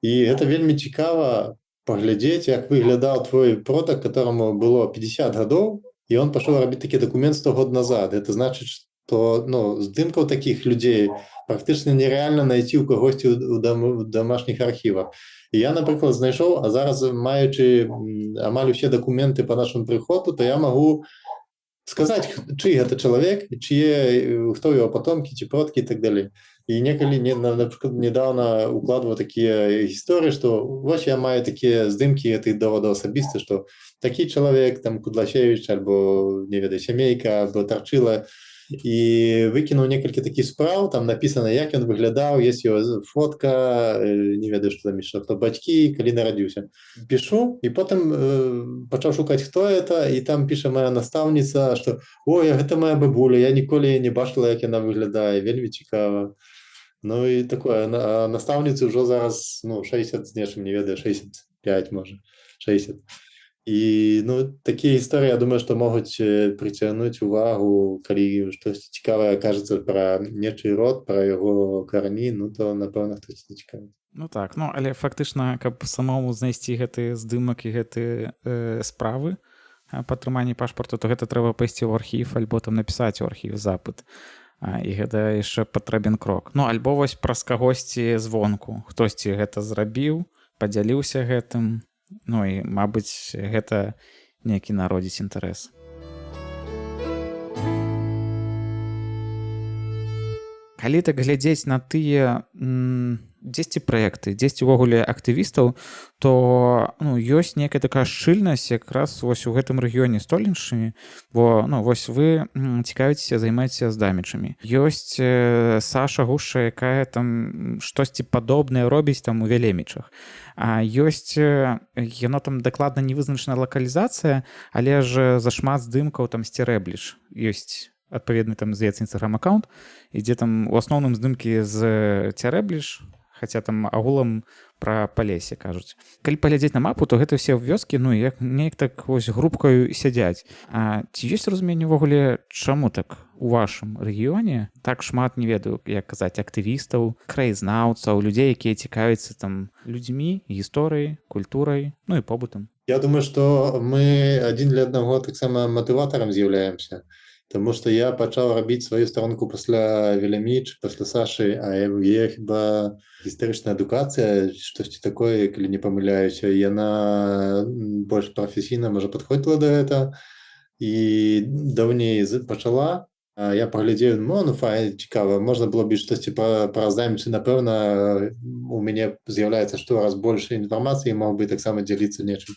І гэта вельмі цікава паглядзець, як выглядаў твой продак, которому было 50 гадоў, і он пашоў рабіць такі дакумент 100 год назад. Это значыць, што здымкаў такіх людзей практычна нереальна знайсці ў кагосьці ў домашніх архівах. І я, напрыклад, знайшоў, а зараз, маючы амаль усе дакументы па нашаму прыходу, то я магу сказаць, чый гэта чалавек, хто яго патомкі ці продкі і так далей. І некалі, напрыклад, недавно укладваў такія гісторыі, што вось я маю такія здымкі гэтых даводаў асабіста, што такі чалавек, там Кудлашевіч, альбо, не ведаю, Сямейка, альбо Тарчыла, і выкінуў некалькі такіх спраў, там напісана, як ён выглядаў, ёсць яго фотка, не ведаю, што там яшчэ, хто бацькі, калі нарадзіўся. Пішу, і потым пачаў шукаць, хто это, і там піша моя настаўніца, што «Ой, гэта моя бабуля, я ніколі не бачыла, як яна выглядае, вельмі цікава». Ну і такое, настаўніцы ўжо зараз 60 з нечым, не ведаю, 65, можа, 60. І такія гісторыі, я думаю, што могуць прыцягнуць увагу, калі штосьці цікавае кажацца пра нечый род, пра яго карані, то, напэўна, хтосьці цікавы. Ну так, але фактычна, каб самому знайсці гэты здымак і гэты справы па атрыманні пашпарту, то гэта трэба пайсці ў архіў альбо там напісаць у архіў запыт. І гэта яшчэ патрэбен крок. Альбо вось праз кагосьці звонку. Хтосьці гэта зрабіў, падзяліўся гэтым, і, мабыць, гэта некі народзіць інтарэс. Калі так глядзець на тыя дзесьці праекты, дзесьці ўвогуле актывістаў, то ёсць некая такая шчыльнасць якраз вось у гэтым рэгіёне стольнічымі, бо вось вы цікавіцеся, займаецеся здамічамі. Ёсць Саша Гушча, якая там штосьці падобнае робіць там у Вялемічах. А ёсць, яно там дакладна не вызначана лакалізацыя, але ж зашмат здымкаў там з Церэбліч ёсць адпаведны там, здаецца, інстаграм-аккаунт, ідзе там у асноўным здымкі з Церэбліч, хаця там агулам пра Палесе кажуць. Калі паглядзець на мапу, то гэта ўсе вёскі, як неяк так вось групкаю сядзяць. А ці ёсць разуменне ўвогуле, чаму так у вашым рэгіёне так шмат, не ведаю, як казаць, актывістаў, краязнаўцаў, людзей, якія цікавяцца там людзьмі, гісторыяй, культурай, і побытам? Я думаю, што мы адзін для аднаго таксама матыватарам з'яўляемся. Таму што я пачаў рабіць сваю старонку пасля Вялеміч, пасля Сашы, а яе хіба гістарычная адукацыя, штосьці такое, калі не памыляюся, яна больш прафесійна, можа, падходзіла да гэта, і даўней пачала. Я паглядзеў, файна, цікава, можна было б штосьці пра здамічы, напэўна, у мяне з'яўляецца штораз больш інфармацыі, мог бы таксама дзяліцца нечым.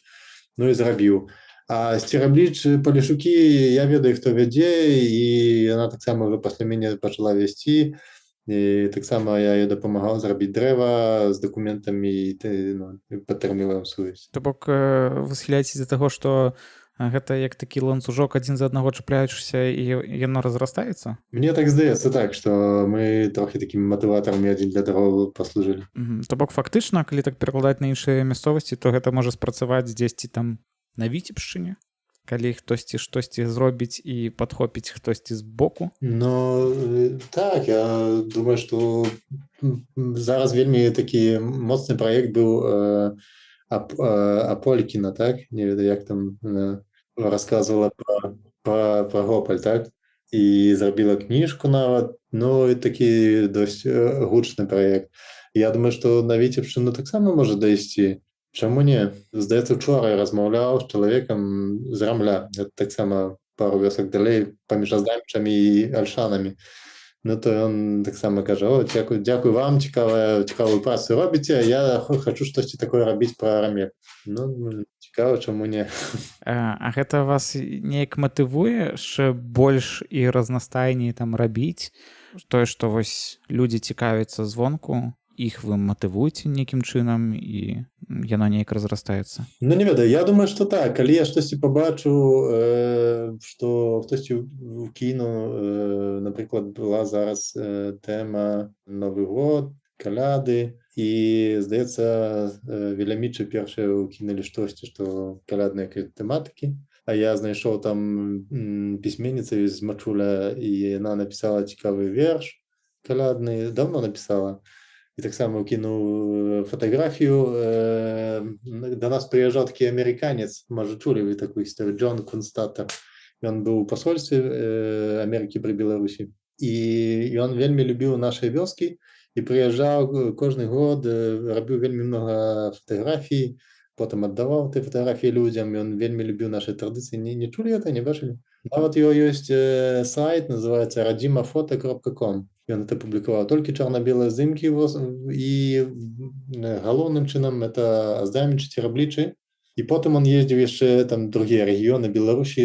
І зрабіў. А з Церэбліч Палешукі я ведаю, хто вядзе, і яна таксама ўжо пасля мяне пачала весці. І таксама я ёй дапамагаў зрабіць дрэва з дакументамі і падтрымліваем сувязь. То бок вы схіляецеся да таго, што гэта як такі ланцужок адзін за аднаго чапляючыся і яно разрастаецца? Мне так здаецца, так, што мы трохі такімі матыватарамі адзін для аднаго паслужылі. То бок фактычна, калі так перакладаць на іншыя мясцовасці, то гэта можа спрацаваць дзесьці там на Віцебшчыне, калі хтосьці штосьці зробіць і падхопіць хтосьці з боку? Так, я думаю, што зараз вельмі такі моцны праект быў Аполікіна, так? Не ведаю, як там расказвала пра Гополь, так? І зрабіла кніжку нават, і такі досць гучны праект. Я думаю, што на Віцебшчыну таксама можа дайсці. Чаму не? Здаецца, учора я размаўляў з чалавекам з Рамля. Гэта таксама пару вёсак далей паміж Аздамічамі і Альшанамі. То ён таксама кажа: дзякуй вам, цікавую працу робіце, я хачу штосьці такое рабіць пра Рамель. Цікава, чаму не? А гэта вас неяк матывуе яшчэ больш і разнастайней там рабіць? Тое, што вось людзі цікавяцца звонку, іх вы матывуеце нейкім чынам, і яно неяк разрастаецца? Не ведаю, я думаю, што так. Калі я штосьці пабачу, што хтосьці кіну, напрыклад, была зараз тэма Новы год, каляды, і, здаецца, Вялемічы першыя ўкінулі штосьці, што калядныя тэматыкі, а я знайшоў там пісьменніцу з Мачуля, і яна напісала цікавы верш калядны, даўно напісала. і таксама кінуў фатаграфію. Да нас прыязджаў такі амерыканец, можа чулі вы такую гісторыю, Джон Кунстатер. Ён быў у пасольстве Амерыкі пры Беларусі, і ён вельмі любіў нашыя вёскі і прыязджаў кожны год, рабіў вельмі многа фатаграфій, потым аддаваў ты фатаграфіі людзям. Ён вельмі любіў нашы традыцыі. Не чулі гэта, не бачылі? Нават ёсць сайт, называецца radimafota.com. Ён это публікаваў толькі чорна-белыя здымкі, і галоўным чынам это аздамічыць раблічы. І потым он ездзіў яшчэ там другія рэгіёны Беларусі.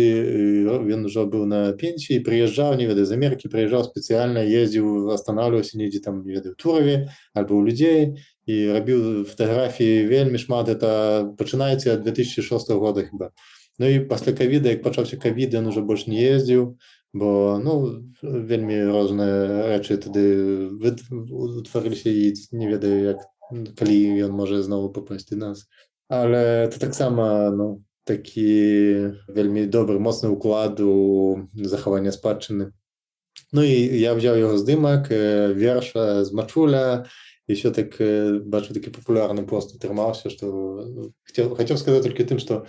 Ён ужо быў на пенсіі, прыязджаў, не ведаю, з Амерыкі прыязджаў спецыяльна, ездзіў, астанавліваўся недзе там, не ведаю, Тураве альбо ў людзей і рабіў фатаграфіі вельмі шмат. Это пачынаецца ад 2006 года хіба. Ну і пасля ковіда, як пачаўся ковід, ён уже больш не ездзіў, бо вельмі розныя рэчы тады утварыліся, і не ведаю, як, калі ён можа зноў папасці да нас. Але это таксама такі вельмі добры, моцны ўклад у захаванне спадчыны. Ну і я взяў яго здымак, верш з Мачуля, і ўсё так, бачу, такі папулярны пост атрымаўся, што хацеў сказаць толькі тым, што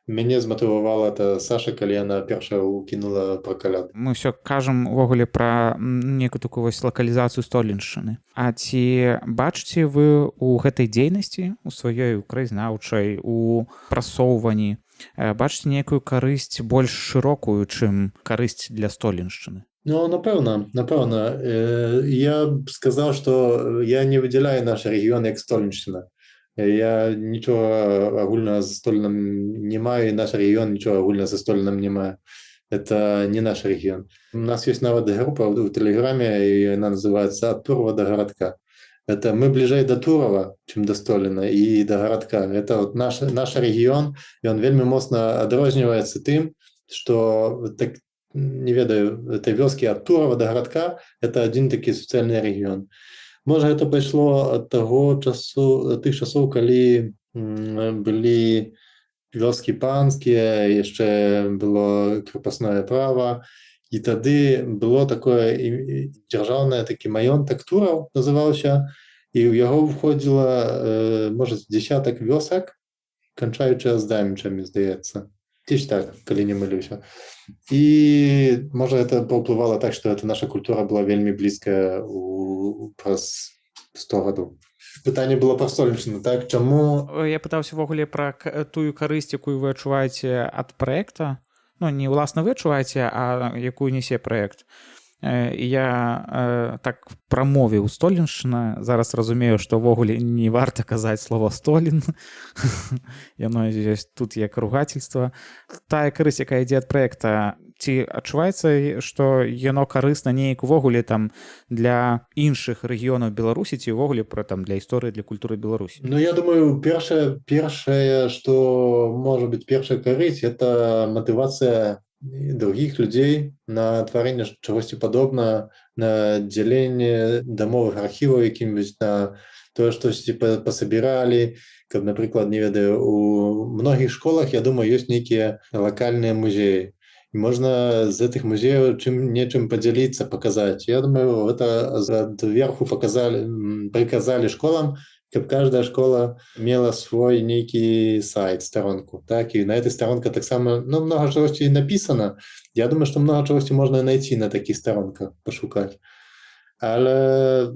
мяне зматывавала это Саша, калі яна першая ўкінула пра каляды. Мы ўсё кажам увогуле пра некую такую вось лакалізацыю століншчыны. А ці бачыце вы ў гэтай дзейнасці, у сваёй краязнаўчай, у прасоўванні, бачыце некую карысць больш шырокую, чым карысць для століншчыны? Напэўна. Я б сказаў, што я не выдзяляю наш рэгіён як столішчына. Я нічога агульнага з стольным не маю, і наш рэгіён нічога агульнага з стольным не мае. Это не наш рэгіён. У нас ёсць нават група ў Тэлеграме, і яна называецца «Ад Турова да гарадка». Это мы бліжэй да Турова, чым да Століна, і да гарадка. Это вот наш рэгіён, і он вельмі моцна адрозніваецца тым, што, так, не ведаю, этой вёскі ад Турова да гарадка – это адзін такі суцэльны рэгіён. Можа, гэта пайшло ад тых часоў, калі былі вёскі панскія, яшчэ было крепостное права, і тады было такое дзяржаўнае такі маёнтак Тураў называўся, і ў яго ўходзіла, можа, дзесятак вёсак, канчаючы аздамічамі, здаецца. Ці так, калі не мылюся. І, можа, гэта паўплывала так, што наша культура была вельмі блізкая праз 100 гадоў. Пытанне было пра столічну, так? Чаму? Я пытаўся ўвогуле пра тую карысць, якую вы адчуваеце ад праекта. Не ўласна вы адчуваеце, а якую нясе праект. Я так прамовіў століншчына, зараз разумею, што ўвогуле не варта казаць слова «столін». Яно ёсць тут як ругательства. Тая карысць, якая ідзе ад праекта, ці адчуваецца, што яно карысна неяк увогуле там для іншых рэгіёнаў Беларусі, ці ўвогуле для гісторыі, для культуры Беларусі? Я думаю, першае, што можа быць першая карысць, это матывацыя других людзей на тварэнне чагосьці падобна, на дзяленне дамовых архіваў якім-нибудь, на тое, штосьці пасабіралі, каб, напрыклад, не ведаю, у многіх школах, я думаю, ёсць нейкія лакальныя музеі. І можна з гэтых музеяў нечым падзяліцца, паказаць. Я думаю, гэта зверху прыказалі школам, каб каждая школа мела свой нейкі сайт, старонку. Так? І на этой старонке таксама многа чагосьці напісана. Я думаю, што многа чагосьці можна знайсці на такіх старонках, пашукаць. Але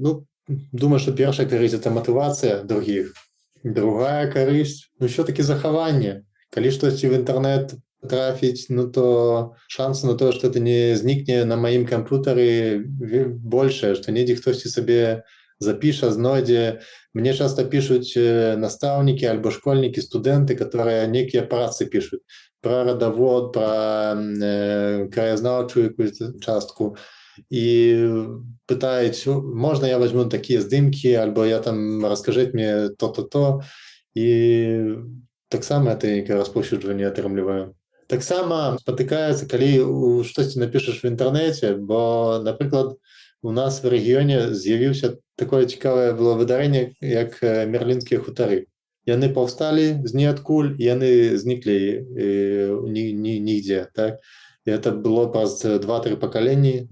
думаю, што першая карысць – это матывацыя другіх. Другая карысць – ўсё-такі захаванне. Калі штосьці в інтэрнэт трафіць, то шансы на тое, што это не знікне на маім камп'ютары большае, што недзе хтосьці сабе запіша, знойдзе. Мне часто пишут наставники альбо школьники, студенты, которые некие працы пишут про родовод, про краязнаўчую частку. И пытаюсь, можно я возьму такие здымки, альбо я там расскажите мне то-то-то. И так само это распаўсюджванне атрымліваю. Так само спотыкаецца, калі штосьці напишешь в интернете, бо, напрыклад, у нас в рэгіёне з'явіўся такое цікавае было выдарэнне, як мерлінскія хутары. Яны паўсталі з ніадкуль, яны зніклі нігдзе. Так? І это было праз 2-3 пакаленні.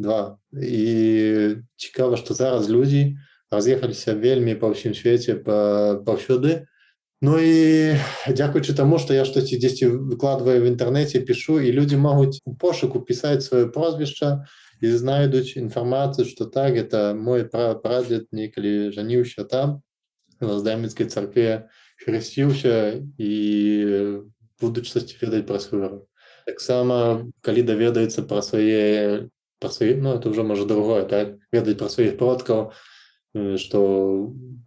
І цікава, што зараз людзі раз'ехаліся вельмі па ўсім свеце паўсюды. Ну і дзякуючы таму, што я штосьці дзесьці выкладваю в інтэрнэце, пішу, і людзі могуць у пошуку пісаць сваё прозвішча і знайдуць інфармацыю, што так, это мой прадзед некалі жаніўся там, в Аздаміцкай царкве, хрысціўся і будуць штосьці ведаць пра свой род. Таксама, калі даведаюцца пра свае, ну, это ўжо можа другое, так, ведаць пра сваіх продкаў, што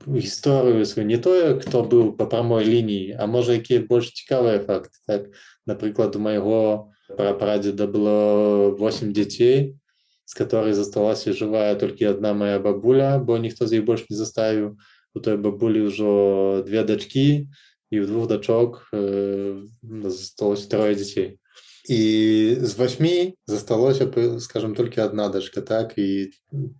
гісторыю сваю не тое, хто быў па прамой лініі, а можа, якія больш цікавыя факты. Так? Напрыклад, у майго прапрадзеда было 8 дзяцей, з которой засталася жывая толькі адна моя бабуля, бо ніхто з іх больш не заставіў. У той бабулі ўжо 2 дачкі, і ў 2 дачок засталося 3 дзяцей. І з 8 засталося, скажем, толькі адна дачка, так, і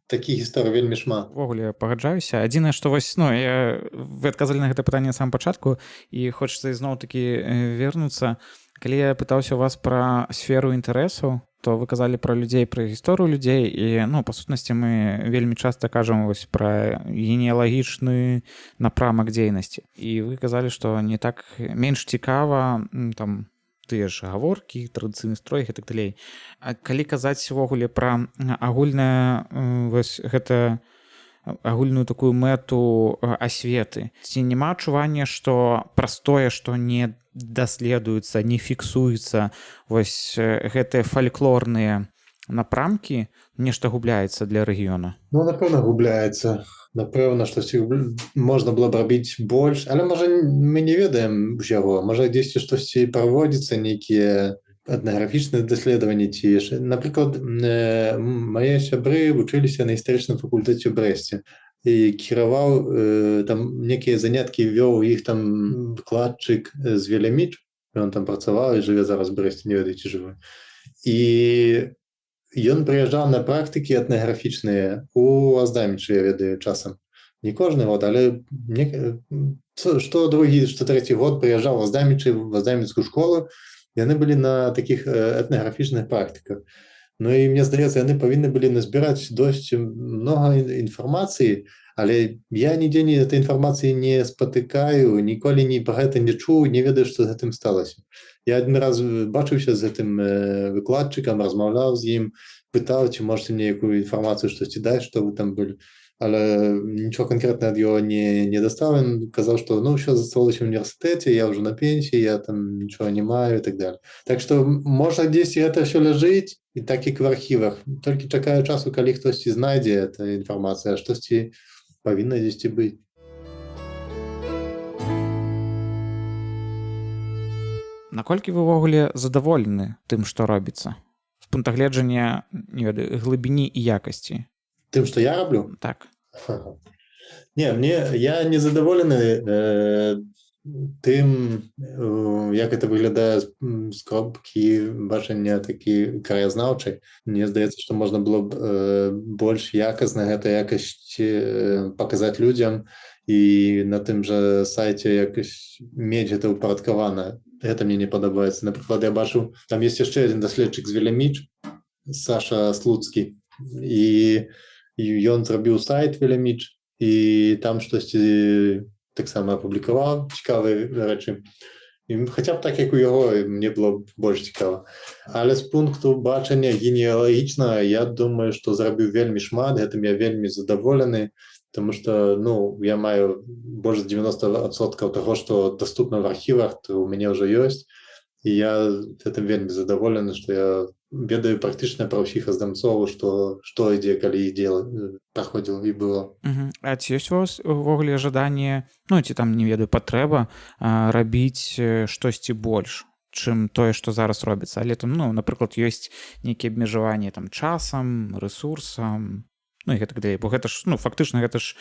такіх гісторый вельмі шмат. Увогуле пагаджаюся. Адзінае, што вось, ну, вы адказалі на гэта пытанне на самым пачатку, і хочацца ізноў-такі вернуцца. Калі я пытаўся у вас пра сферу інтарэсаў, то вы казалі пра людзей, пра гісторыю людзей, і, ну, па сутнасці мы вельмі часта кажам вось пра генеалагічны напрамак дзейнасці. І вы казалі, што не так менш цікава, там, тыя ж гаворкі, традыцыйны строй і так далей. А калі казаць увогуле пра агульнае вось гэта агульную такую мэту асветы, ці няма адчування, што праз тое, што не даследуецца, не фіксуецца вось гэтыя фальклорныя напрамкі, нешта губляецца для рэгіёна? Ну, напэўна, губляецца. Напэўна, штосьці можна было б рабіць больш, але, можа, мы не ведаем усяго. Можа, дзесьці штосьці праводзіцца, нейкія этнаграфічныя даследаванні ці яшчэ. Напрыклад, мае сябры вучыліся на гістарычным факультэце ў Брэсце і кіраваў там некія заняткі, вёў іх там выкладчык з Веляміч, ён там працаваў і жыве зараз у Брэсце, не ведаю, ці жыве. І ён прыязджаў на практыкі этнаграфічныя у Аздамічы, я ведаю, часам. Не кожны год, але што другі, што трэці год прыязджаў у Аздамічы, в Аздаміцкую школу, яны былі на такіх этнаграфічных практыках. Ну і мне здаецца, яны павінны былі назбіраць досць многа інфармацыі, але я нідзе этой інфармацыі не спатыкаю, ніколі пра гэта не чуў, не ведаю, што з гэтым сталася. Я адзін раз бачыўся з гэтым выкладчыкам, размаўляў з ім, пытаў, ці можете мне якую інфармацыю штосьці даць, што вы там былі. Але нічого канкрэтна ад яго не дастаў. Ён казаў, што ну, ўсё засталося ў універсітэце, я ўжо на пенсіі, я там нічого не маю і так далее. Так што можа дзесьці гэта ўсё ляжыць, і так як в архівах. Толькі чакаю часу, калі хтосьці знайдзе эта інфармацыя, а штосьці павінна дзесьці быць. Наколькі вы ўвогуле задаволены тым, што робіцца? З пункта гледжання, не ведаю, глыбіні і якасці. Тым, што я раблю? Так. Не, я не задаволены тым, як гэта выглядае з кропкі бачання такі краязнаўчай. Мне здаецца, што можна было б больш якасна гэта якасць паказаць людзям і на тым жа сайце якасць мець гэта ўпарадкавана. Гэта мне не падабаецца. Напрыклад, я бачу, там ёсць яшчэ адзін даследчык з Веляміч, Саша Слуцкі, і ён зрабіў сайт Веляміч, і там штосьці таксама апублікаваў цікавыя рэчы. Хаця б так, як у яго, мне было больш цікава. Але з пункту бачання генеалагічнага, я думаю, што зрабіў вельмі шмат, гэтым я вельмі задаволены, тому што, ну, я маю больш 90% таго, што даступна в архівах, то у мяне ўжо ёсць, і я гэтым вельмі задаволены, што я ведаю практычна пра ўсіх аздамцоў, што ідзе, калі ідзе, праходзіла і было. А ці ёсць у вас увогуле жаданне, ну, ці там, не ведаю, патрэба рабіць штосьці больш, чым тое, што зараз робіцца? Але там, ну, напрыклад, ёсць нейкія абмежаванні там часам, рэсурсам, ну і гэтак далей. Бо гэта ж, ну, фактычна, гэта ж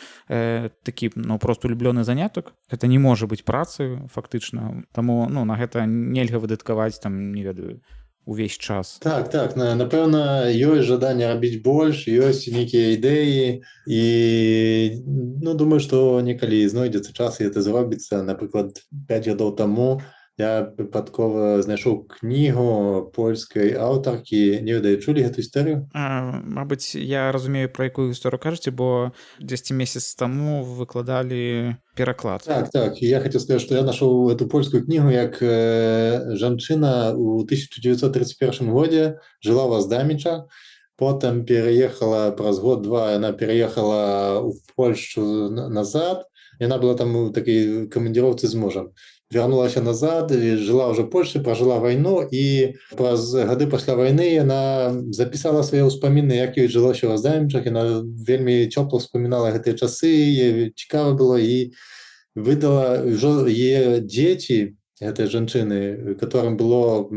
такі, ну, проста улюблёны занятак. Гэта не можа быць працы, фактычна. Таму, ну, на гэта нельга выдаткаваць, там, не ведаю, увесь час. Так, напэўна, ёсць жаданне рабіць больш, ёсць нейкія ідэі, і, ну, думаю, што некалі знойдзецца час, і гэта зробіцца. Напрыклад, 5 гадоў таму Я выпадкова знайшоў кнігу польскай аўтаркі, не ведаю, чулі гэту гісторыю? Мабыць, я разумею, пра якую гісторыю кажаце, бо дзесьці месяц таму выкладалі пераклад. Так, і я хацеў сказаць, што я нашоў эту польскую кнігу, як жанчына ў 1931 годзе жыла ў Аздаміча, потым пераехала праз год-два, яна пераехала ў Польшчу назад, яна была там у такой камандзіроўцы з мужам. Вярнулася назад, жыла ўжо Польшчы, пражыла вайну, і праз гады пасля вайны яна запісала свае ўспаміны, як ёй жылося ў Аздамічах, яна вельмі цёпла ўспамінала гэтыя часы, ей цікава было, і выдала ўжо яе дзеці, гэтай жанчыны, которым было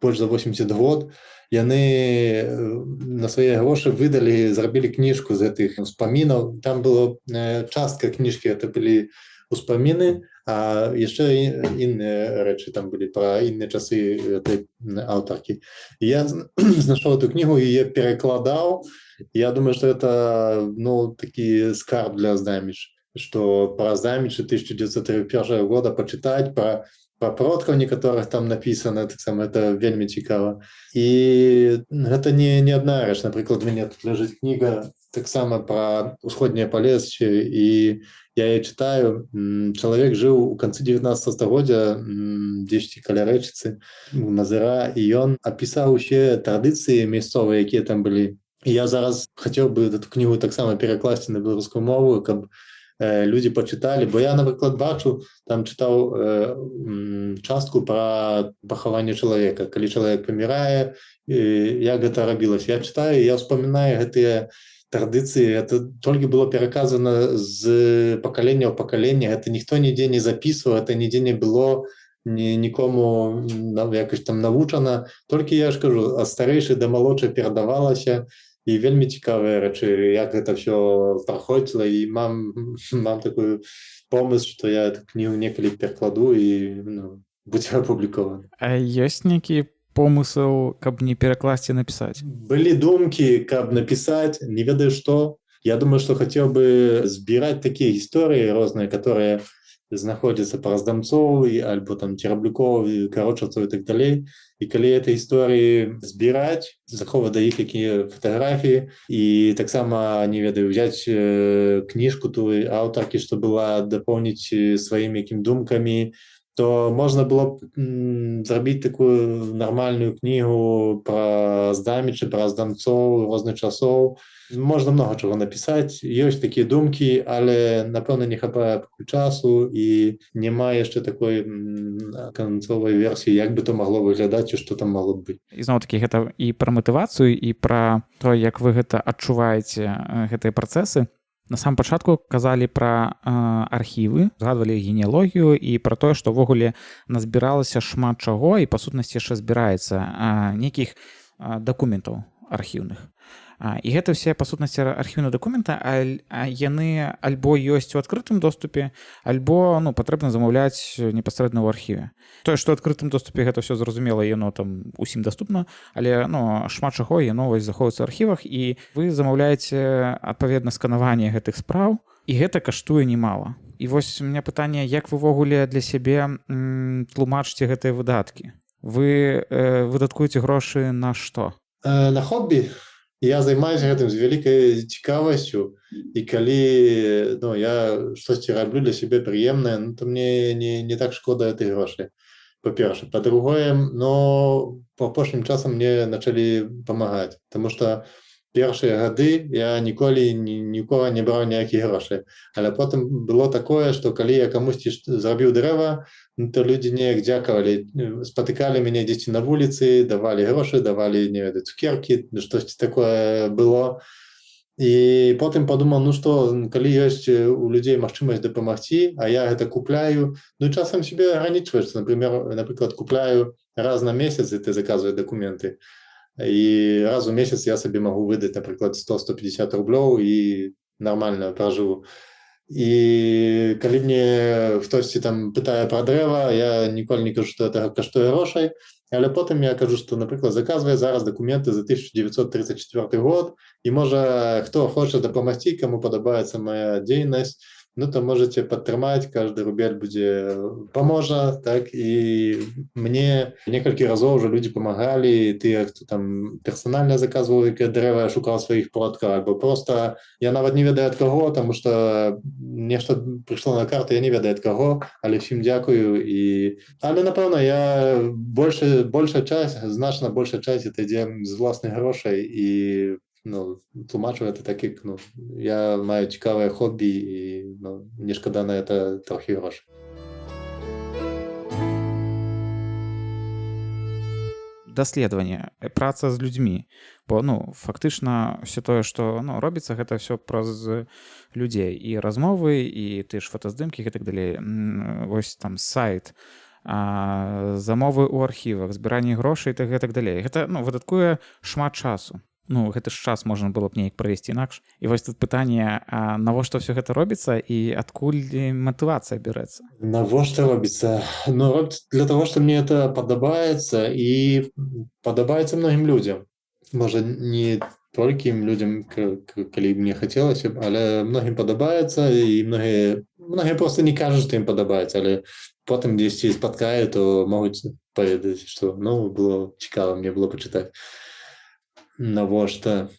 больш за 80 год, яны на свае грошы выдалі, зрабілі кніжку з гэтых успамінаў. Там была частка кніжкі, это былі успаміны, а яшчэ іншыя рэчы там былі пра іншыя часы гэтай аўтаркі. Я знайшоў эту кнігу і яе перакладаў. Я думаю, што это такі скарб для Аздаміч, што пра Аздамічы 1931 года пачытаць, пра продкаў некаторых там напісана, таксама это вельмі цікава. І гэта не адна рэч. Напрыклад, у мяне тут ляжыць кніга таксама пра ўсходняе Палесча, і я яе чытаю. Чалавек жыў у канцы 19 стагоддзя, дзесьці каля рэчыцы Мазыра, і ён апісаў усе традыцыі мясцовыя, якія там былі. І я зараз хацеў бы эту кнігу таксама перакласці на беларускую мову, каб людзі пачыталі, бо я, напрыклад, бачу, там чытаў частку пра пахаванне чалавека, калі чалавек памірае, як гэта рабілася. Я чытаю, я ўспамінаю гэтыя традыцыі, это толькі было пераказана з пакалення ў пакаленне, гэта ніхто нідзе не запісваў, это нідзе не было нікому якось там навучана, толькі я ж кажу, ад старэйшых да малодшых перадавалася. І вельмі цікавыя рэчы, як гэта ўсё праходзіла, і мам такую помысл, што я эту кнігу некалі перакладу і будзе апублікавана. А ёсць нейкі помысл, каб не перакласці, напісаць? Былі думкі, каб напісаць, не ведаю што. Я думаю, што хацеў бы збіраць такія гісторыі розныя, которые знаходзяцца пра Аздамцоў альбо там Цераблюкоў, Карочаўцаў і так далей. І калі этой гісторыі збіраць, захоўваць да іх якія фатаграфіі, і таксама, не ведаю, взяць кніжку той аўтаркі, што была, дапоўніць сваімі якім думкамі, то можна было б зрабіць такую нармальную кнігу пра Аздамічы, пра Аздамцоў розных часоў. Можна многа чаго напісаць, ёсць такія думкі, але, напэўна, не хапае часу, і няма яшчэ такой канцовай версіі, як бы то магло выглядаць і што там магло б быць. І зноў-такі гэта і пра матывацыю, і пра то, як вы гэта адчуваеце, гэтыя працэсы. На самом пачатку казалі пра архівы, згадвалі генеалогію і пра тое, што ўвогуле назбіралася шмат чаго, і па сутнасці яшчэ збіраецца нейкіх дакументаў архіўных. І гэта ўсе, па сутнасці, архіўныя дакументы, яны альбо ёсць у адкрытым доступе, альбо патрэбна замаўляць непасрэдна ў архіве. Тое, што ў адкрытым доступе гэта ўсё зразумела, яно там усім даступна, але шмат чаго яно захоўваецца ў архівах, і вы замаўляеце адпаведна сканаванне гэтых спраў, і гэта каштуе немала. І вось у меня пытанне, як вы ўвогуле для сябе тлумачыце гэтыя выдаткі? Вы выдаткуеце грошы на што? На хобі. Я займаюся гэтым з вялікай цікавасцю, і калі я штосьці раблю для сябе прыемнае, то мне не так шкода этой грошы, па-першае. Па-другое, па апошнім часам мне пачалі памагаць, таму што першыя гады я ніколі нікога не браў ніякіх грошай. Але потым было такое, што калі я камусьці зрабіў дрэва, то людзі неяк дзякавалі, спатыкалі мяне дзесьці на вуліцы, давалі грошы, давалі, не ведаю, цукеркі, штосьці такое было. І потым падумаў, што калі ёсць у людзей магчымасць дапамагці, а я гэта купляю, часам себе агранічваешся, напрыклад, купляю раз на месяц, і ты заказваю дакументы, і раз у месяц я сабе магу выдаць, напрыклад, 100-150 рублёў і нармальна пражыву. І калі мне хтосьці там пытае пра дрэва, я ніколі не кажу, што гэта каштуе грошай, але потым я кажу, што, напрыклад, заказвае зараз дакументы за 1934 год, і можа хто хоча дапамагці, каму падабаецца моя дзейнасць, ну то можете падтрымаць, каждый рубель будзе паможа, так, і мне некалькі разоў уже людзі памагалі, тыя, хто там персанальна заказваў дрэва, шукаў сваіх продкаў, альбо просто я нават не ведаю ад каго, таму што нешта прыйшло на карту, я не ведаю ад каго, але ўсім дзякую. Але напэўна большая часть, значна большая часть это ідзе з власных грошай, і тлумачу это так, як я маю цікавае хобі, і не шкада на это трохі грошай. Даследаванне, праца з людзьмі, бо фактычна все тое, што робіцца, гэта ўсё праз людзей, і размовы, і ты ж фотаздымкі і так далей. Вось там сайт, замовы ў архівах, збіранне грошай і гэтак далей. Гэта выдаткуе шмат часу. Гэты ж час можна было б неяк правесці інакш. І вось тут пытанне, навошта ўсё гэта робіцца і адкуль матывацыя бярэцца? Навошта робіцца? Робіцца для того, што мне это падабаецца, і падабаецца многім людзям. Можа, не толькі людзям, калі мне хацелася б, але многім падабаецца, і многія проста не кажуць, што ім падабаецца, але потым дзесьці спаткаю, то могуць паведаць, што было цікава, мне было пачытаць. Навошта?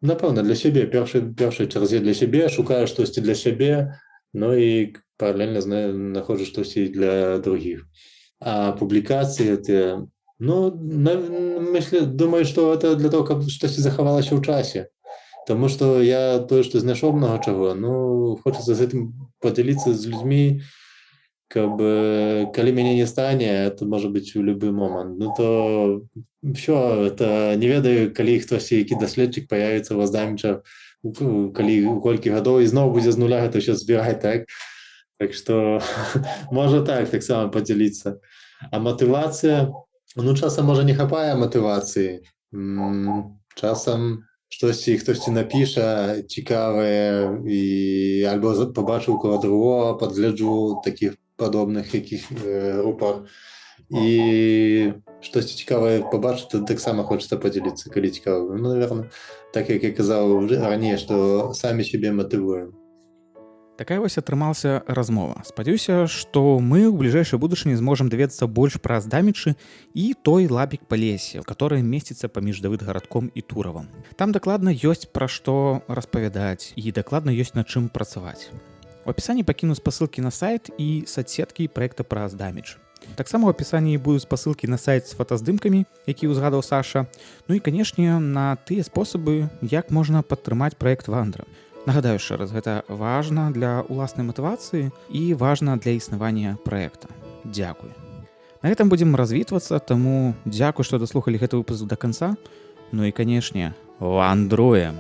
Напэўна, для сябе, першай чарзе для сябе, шукаю штосьці для сябе, і паралельна знаходжу штосьці для другіх. А публікацыі это, думаю, што это для того, каб штосьці захавалася ў часе. Таму што я тое, што знайшоў многа чаго, хочацца з гэтым падзяліцца з людзьмі, каб калі мяне не стане, это можа быць у любы момант. То ўсё, это не ведаю, калі хтосьці, які даследчык паявіцца вас даміча, калі колькі гадоў, і зноў будзе з нуля гэта ўсё збіраць, так? Так што можа таксама падзяліцца. А матывацыя, часам можа не хапае матывацыі. Часам хтосьці напіша цікавае, альбо пабачыў каго другого, падгляджу такіх падобных якіх групах, і штосьці цікавае пабачыць, таксама хочацца падзяліцца, калі цікава. Наверное, так як я казаў раней, што самі сябе матывуем. Такая вось атрымалася размова. Спадзяюся, што мы ў бліжэйшай будучыні зможам даведацца больш пра здамічы і той лабік па лесе, который месціцца паміж Давыдгарадком і Туравам. Там дакладна ёсць пра што распавядаць, і дакладна ёсць над чым працаваць. У апісанні пакіну спасылкі на сайт і соцсеткі праекта пра здаміч. Таксама ў апісанні будуць спасылкі на сайт з фотаздымкамі, які ўзгадаў Саша, і, канешне, на тыя спосабы, як можна падтрымаць праект Вандра. Нагадаю яшчэ раз, гэта важна для ўласнай матывацыі і важна для існавання праекта. Дзякуй. На гэтым будзем развітвацца, таму дзякуй, што даслухалі гэты выпуск да канца. І, канешне, вандруем!